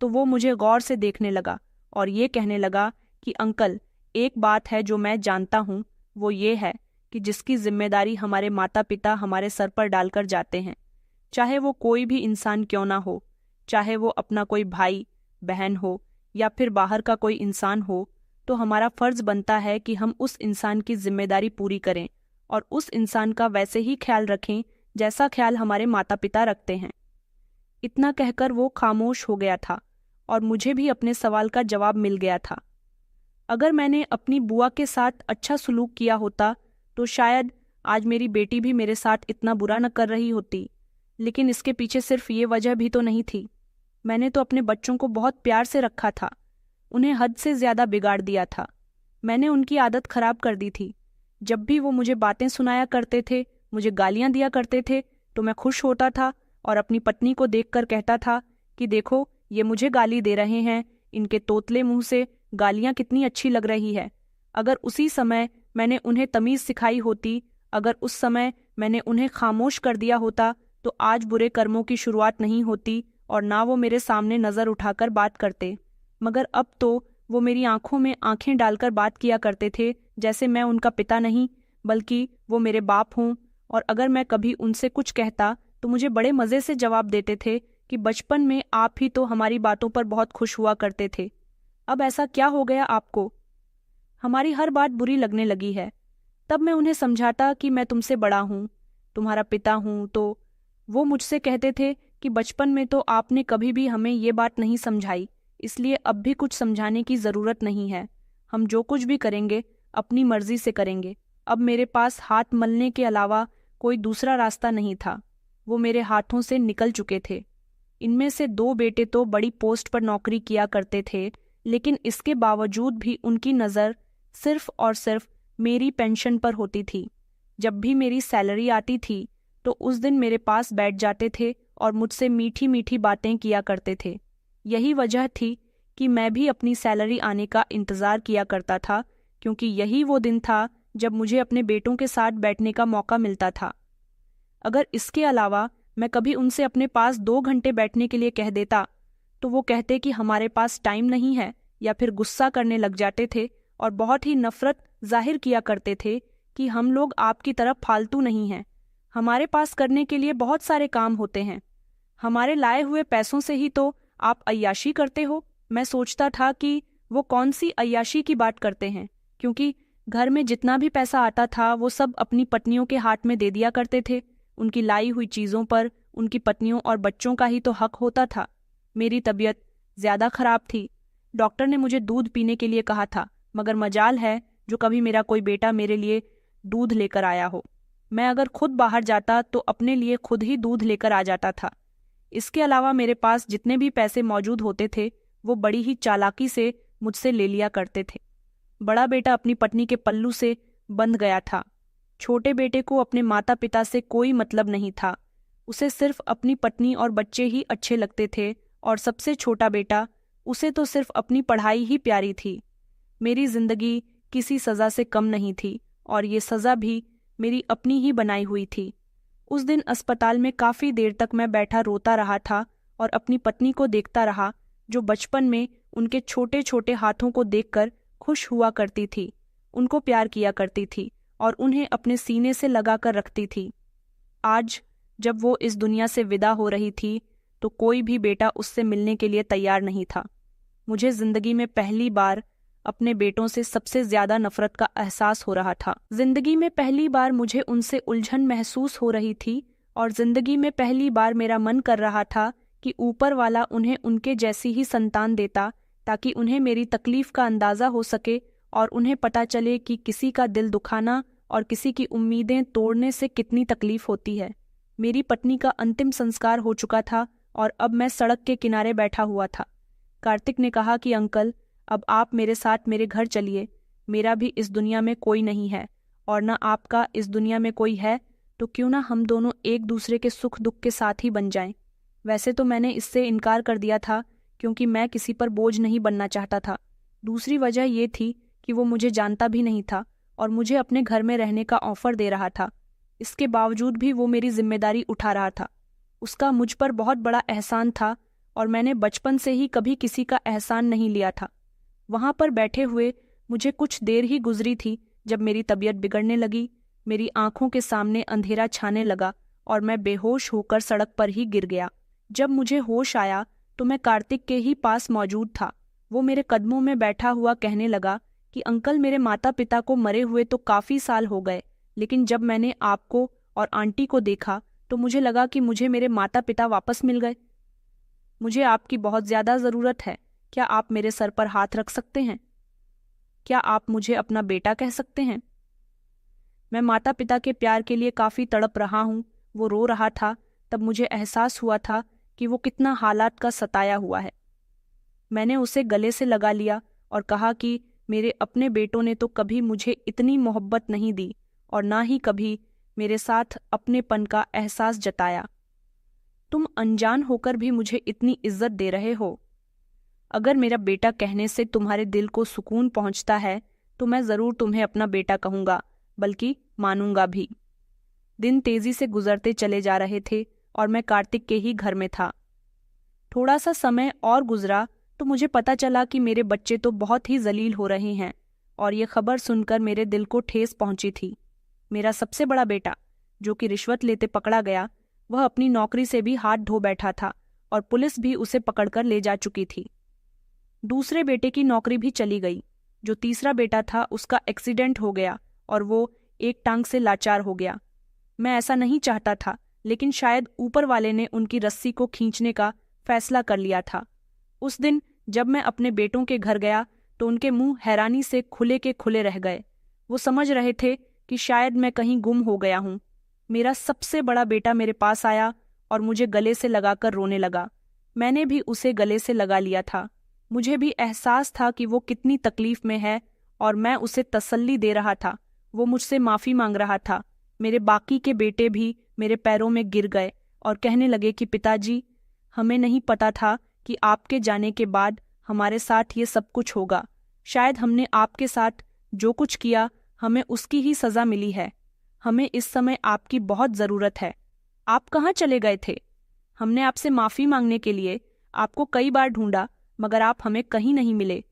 तो वो मुझे गौर से देखने लगा और ये कहने लगा कि अंकल, एक बात है जो मैं जानता हूँ, वो ये है कि जिसकी जिम्मेदारी हमारे माता पिता हमारे सर पर डालकर जाते हैं, चाहे वो कोई भी इंसान क्यों ना हो, चाहे वो अपना कोई भाई बहन हो या फिर बाहर का कोई इंसान हो, तो हमारा फर्ज बनता है कि हम उस इंसान की जिम्मेदारी पूरी करें और उस इंसान का वैसे ही ख्याल रखें जैसा ख्याल हमारे माता पिता रखते हैं। इतना कहकर वो खामोश हो गया था और मुझे भी अपने सवाल का जवाब मिल गया था। अगर मैंने अपनी बुआ के साथ अच्छा सलूक किया होता तो शायद आज मेरी बेटी भी मेरे साथ इतना बुरा न कर रही होती। लेकिन इसके पीछे सिर्फ ये वजह भी तो नहीं थी। मैंने तो अपने बच्चों को बहुत प्यार से रखा था, उन्हें हद से ज़्यादा बिगाड़ दिया था। मैंने उनकी आदत खराब कर दी थी। जब भी वो मुझे बातें सुनाया करते थे, मुझे गालियां दिया करते थे, तो मैं खुश होता था और अपनी पत्नी को देखकर कहता था कि देखो, ये मुझे गाली दे रहे हैं, इनके तोतले मुंह से गालियां कितनी अच्छी लग रही है। अगर उसी समय मैंने उन्हें तमीज़ सिखाई होती, अगर उस समय मैंने उन्हें खामोश कर दिया होता, तो आज बुरे कर्मों की शुरुआत नहीं होती और ना वो मेरे सामने नज़र उठाकर बात करते। मगर अब तो वो मेरी आंखों में आंखें डालकर बात किया करते थे, जैसे मैं उनका पिता नहीं बल्कि वो मेरे बाप हूँ। और अगर मैं कभी उनसे कुछ कहता तो मुझे बड़े मज़े से जवाब देते थे कि बचपन में आप ही तो हमारी बातों पर बहुत खुश हुआ करते थे, अब ऐसा क्या हो गया आपको? हमारी हर बात बुरी लगने लगी है। तब मैं उन्हें समझाता कि मैं तुमसे बड़ा हूँ, तुम्हारा पिता हूँ, तो वो मुझसे कहते थे कि बचपन में तो आपने कभी भी हमें ये बात नहीं समझाई, इसलिए अब भी कुछ समझाने की ज़रूरत नहीं है। हम जो कुछ भी करेंगे अपनी मर्जी से करेंगे। अब मेरे पास हाथ मलने के अलावा कोई दूसरा रास्ता नहीं था। वो मेरे हाथों से निकल चुके थे। इनमें से 2 बेटे तो बड़ी पोस्ट पर नौकरी किया करते थे, लेकिन इसके बावजूद भी उनकी नज़र सिर्फ और सिर्फ मेरी पेंशन पर होती थी। जब भी मेरी सैलरी आती थी तो उस दिन मेरे पास बैठ जाते थे और मुझसे मीठी मीठी बातें किया करते थे। यही वजह थी कि मैं भी अपनी सैलरी आने का इंतज़ार किया करता था, क्योंकि यही वो दिन था जब मुझे अपने बेटों के साथ बैठने का मौका मिलता था। अगर इसके अलावा मैं कभी उनसे अपने पास 2 घंटे बैठने के लिए कह देता तो वो कहते कि हमारे पास टाइम नहीं है, या फिर गुस्सा करने लग जाते थे और बहुत ही नफरत जाहिर किया करते थे कि हम लोग आपकी तरफ फालतू नहीं हैं, हमारे पास करने के लिए बहुत सारे काम होते हैं, हमारे लाए हुए पैसों से ही तो आप अय्याशी करते हो। मैं सोचता था कि वो कौन सी अय्याशी की बात करते हैं, क्योंकि घर में जितना भी पैसा आता था वो सब अपनी पत्नियों के हाथ में दे दिया करते थे। उनकी लाई हुई चीज़ों पर उनकी पत्नियों और बच्चों का ही तो हक होता था। मेरी तबीयत ज़्यादा खराब थी। डॉक्टर ने मुझे दूध पीने के लिए कहा था, मगर मजाल है जो कभी मेरा कोई बेटा मेरे लिए दूध लेकर आया हो। मैं अगर खुद बाहर जाता तो अपने लिए खुद ही दूध लेकर आ जाता था। इसके अलावा मेरे पास जितने भी पैसे मौजूद होते थे वो बड़ी ही चालाकी से मुझसे ले लिया करते थे। बड़ा बेटा अपनी पत्नी के पल्लू से बंध गया था। छोटे बेटे को अपने माता पिता से कोई मतलब नहीं था, उसे सिर्फ अपनी पत्नी और बच्चे ही अच्छे लगते थे, और सबसे छोटा बेटा, उसे तो सिर्फ अपनी पढ़ाई ही प्यारी थी। मेरी जिंदगी किसी सज़ा से कम नहीं थी, और ये सज़ा भी मेरी अपनी ही बनाई हुई थी। उस दिन अस्पताल में काफ़ी देर तक मैं बैठा रोता रहा था और अपनी पत्नी को देखता रहा, जो बचपन में उनके छोटे छोटे हाथों को देखकर खुश हुआ करती थी, उनको प्यार किया करती थी और उन्हें अपने सीने से लगाकर रखती थी। आज जब वो इस दुनिया से विदा हो रही थी तो कोई भी बेटा उससे मिलने के लिए तैयार नहीं था। मुझे जिंदगी में पहली बार अपने बेटों से सबसे ज्यादा नफरत का एहसास हो रहा था। जिंदगी में पहली बार मुझे उनसे उलझन महसूस हो रही थी और जिंदगी में पहली बार मेरा मन कर रहा था कि ऊपर वाला उन्हें उनके जैसी ही संतान देता, ताकि उन्हें मेरी तकलीफ का अंदाजा हो सके और उन्हें पता चले कि किसी का दिल दुखाना और किसी की उम्मीदें तोड़ने से कितनी तकलीफ होती है। मेरी पत्नी का अंतिम संस्कार हो चुका था और अब मैं सड़क के किनारे बैठा हुआ था। कार्तिक ने कहा कि अंकल, अब आप मेरे साथ मेरे घर चलिए। मेरा भी इस दुनिया में कोई नहीं है और न आपका इस दुनिया में कोई है, तो क्यों ना हम दोनों एक दूसरे के सुख दुख के साथ ही बन जाएं। वैसे तो मैंने इससे इनकार कर दिया था क्योंकि मैं किसी पर बोझ नहीं बनना चाहता था। दूसरी वजह ये थी कि वो मुझे जानता भी नहीं था और मुझे अपने घर में रहने का ऑफर दे रहा था। इसके बावजूद भी वो मेरी जिम्मेदारी उठा रहा था। उसका मुझ पर बहुत बड़ा एहसान था और मैंने बचपन से ही कभी किसी का एहसान नहीं लिया था। वहां पर बैठे हुए मुझे कुछ देर ही गुजरी थी जब मेरी तबीयत बिगड़ने लगी। मेरी आंखों के सामने अंधेरा छाने लगा और मैं बेहोश होकर सड़क पर ही गिर गया। जब मुझे होश आया तो मैं कार्तिक के ही पास मौजूद था। वो मेरे कदमों में बैठा हुआ कहने लगा कि अंकल, मेरे माता पिता को मरे हुए तो काफी साल हो गए, लेकिन जब मैंने आपको और आंटी को देखा तो मुझे लगा कि मुझे मेरे माता पिता वापस मिल गए। मुझे आपकी बहुत ज्यादा जरूरत है। क्या आप मेरे सर पर हाथ रख सकते हैं? क्या आप मुझे अपना बेटा कह सकते हैं? मैं माता पिता के प्यार के लिए काफी तड़प रहा हूँ। वो रो रहा था। तब मुझे एहसास हुआ था कि वो कितना हालात का सताया हुआ है। मैंने उसे गले से लगा लिया और कहा कि मेरे अपने बेटों ने तो कभी मुझे इतनी मोहब्बत नहीं दी और ना ही कभी मेरे साथ अपनेपन का एहसास जताया। तुम अनजान होकर भी मुझे इतनी इज्जत दे रहे हो। अगर मेरा बेटा कहने से तुम्हारे दिल को सुकून पहुंचता है तो मैं जरूर तुम्हें अपना बेटा कहूंगा, बल्कि मानूंगा भी। दिन तेजी से गुजरते चले जा रहे थे और मैं कार्तिक के ही घर में था। थोड़ा सा समय और गुजरा तो मुझे पता चला कि मेरे बच्चे तो बहुत ही जलील हो रहे हैं और ये खबर सुनकर मेरे दिल को ठेस पहुंची थी। मेरा सबसे बड़ा बेटा, जो कि रिश्वत लेते पकड़ा गया, वह अपनी नौकरी से भी हाथ धो बैठा था और पुलिस भी उसे पकड़कर ले जा चुकी थी। दूसरे बेटे की नौकरी भी चली गई। जो तीसरा बेटा था उसका एक्सीडेंट हो गया और वो एक टांग से लाचार हो गया। मैं ऐसा नहीं चाहता था, लेकिन शायद ऊपर वाले ने उनकी रस्सी को खींचने का फैसला कर लिया था। उस दिन जब मैं अपने बेटों के घर गया तो उनके मुंह हैरानी से खुले के खुले रह गए। वो समझ रहे थे कि शायद मैं कहीं गुम हो गया हूं। मेरा सबसे बड़ा बेटा मेरे पास आया और मुझे गले से लगाकर रोने लगा। मैंने भी उसे गले से लगा लिया था। मुझे भी एहसास था कि वो कितनी तकलीफ में है और मैं उसे तसल्ली दे रहा था। वो मुझसे माफी मांग रहा था। मेरे बाकी के बेटे भी मेरे पैरों में गिर गए और कहने लगे कि पिताजी, हमें नहीं पता था कि आपके जाने के बाद हमारे साथ ये सब कुछ होगा। शायद हमने आपके साथ जो कुछ किया, हमें उसकी ही सजा मिली है। हमें इस समय आपकी बहुत जरूरत है। आप कहाँ चले गए थे? हमने आपसे माफी मांगने के लिए आपको कई बार ढूंढा, मगर आप हमें कहीं नहीं मिले।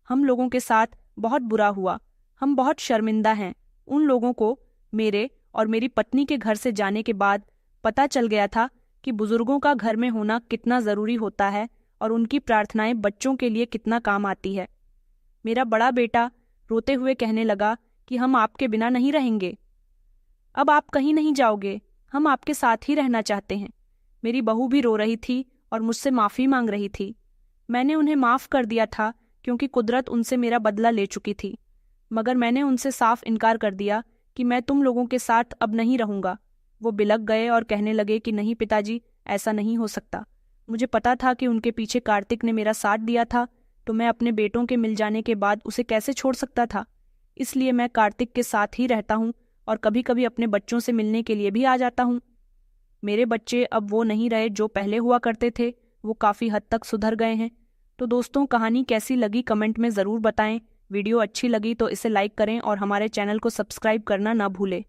हम लोगों के साथ बहुत बुरा हुआ। हम बहुत शर्मिंदा हैं। उन लोगों को मेरे और मेरी पत्नी के घर से जाने के बाद पता चल गया था कि बुजुर्गों का घर में होना कितना जरूरी होता है और उनकी प्रार्थनाएं बच्चों के लिए कितना काम आती है। मेरा बड़ा बेटा रोते हुए कहने लगा कि हम आपके बिना नहीं रहेंगे। अब आप कहीं नहीं जाओगे, हम आपके साथ ही रहना चाहते हैं। मेरी बहू भी रो रही थी और मुझसे माफी मांग रही थी। मैंने उन्हें माफ कर दिया था क्योंकि कुदरत उनसे मेरा बदला ले चुकी थी, मगर मैंने उनसे साफ इनकार कर दिया कि मैं तुम लोगों के साथ अब नहीं रहूंगा। वो बिलक गए और कहने लगे कि नहीं पिताजी, ऐसा नहीं हो सकता। मुझे पता था कि उनके पीछे कार्तिक ने मेरा साथ दिया था, तो मैं अपने बेटों के मिल जाने के बाद उसे कैसे छोड़ सकता था। इसलिए मैं कार्तिक के साथ ही रहता हूँ और कभी कभी अपने बच्चों से मिलने के लिए भी आ जाता हूँ। मेरे बच्चे अब वो नहीं रहे जो पहले हुआ करते थे। वो काफ़ी हद तक सुधर गए हैं। तो दोस्तों, कहानी कैसी लगी कमेंट में ज़रूर बताएं। वीडियो अच्छी लगी तो इसे लाइक करें और हमारे चैनल को सब्सक्राइब करना ना भूलें।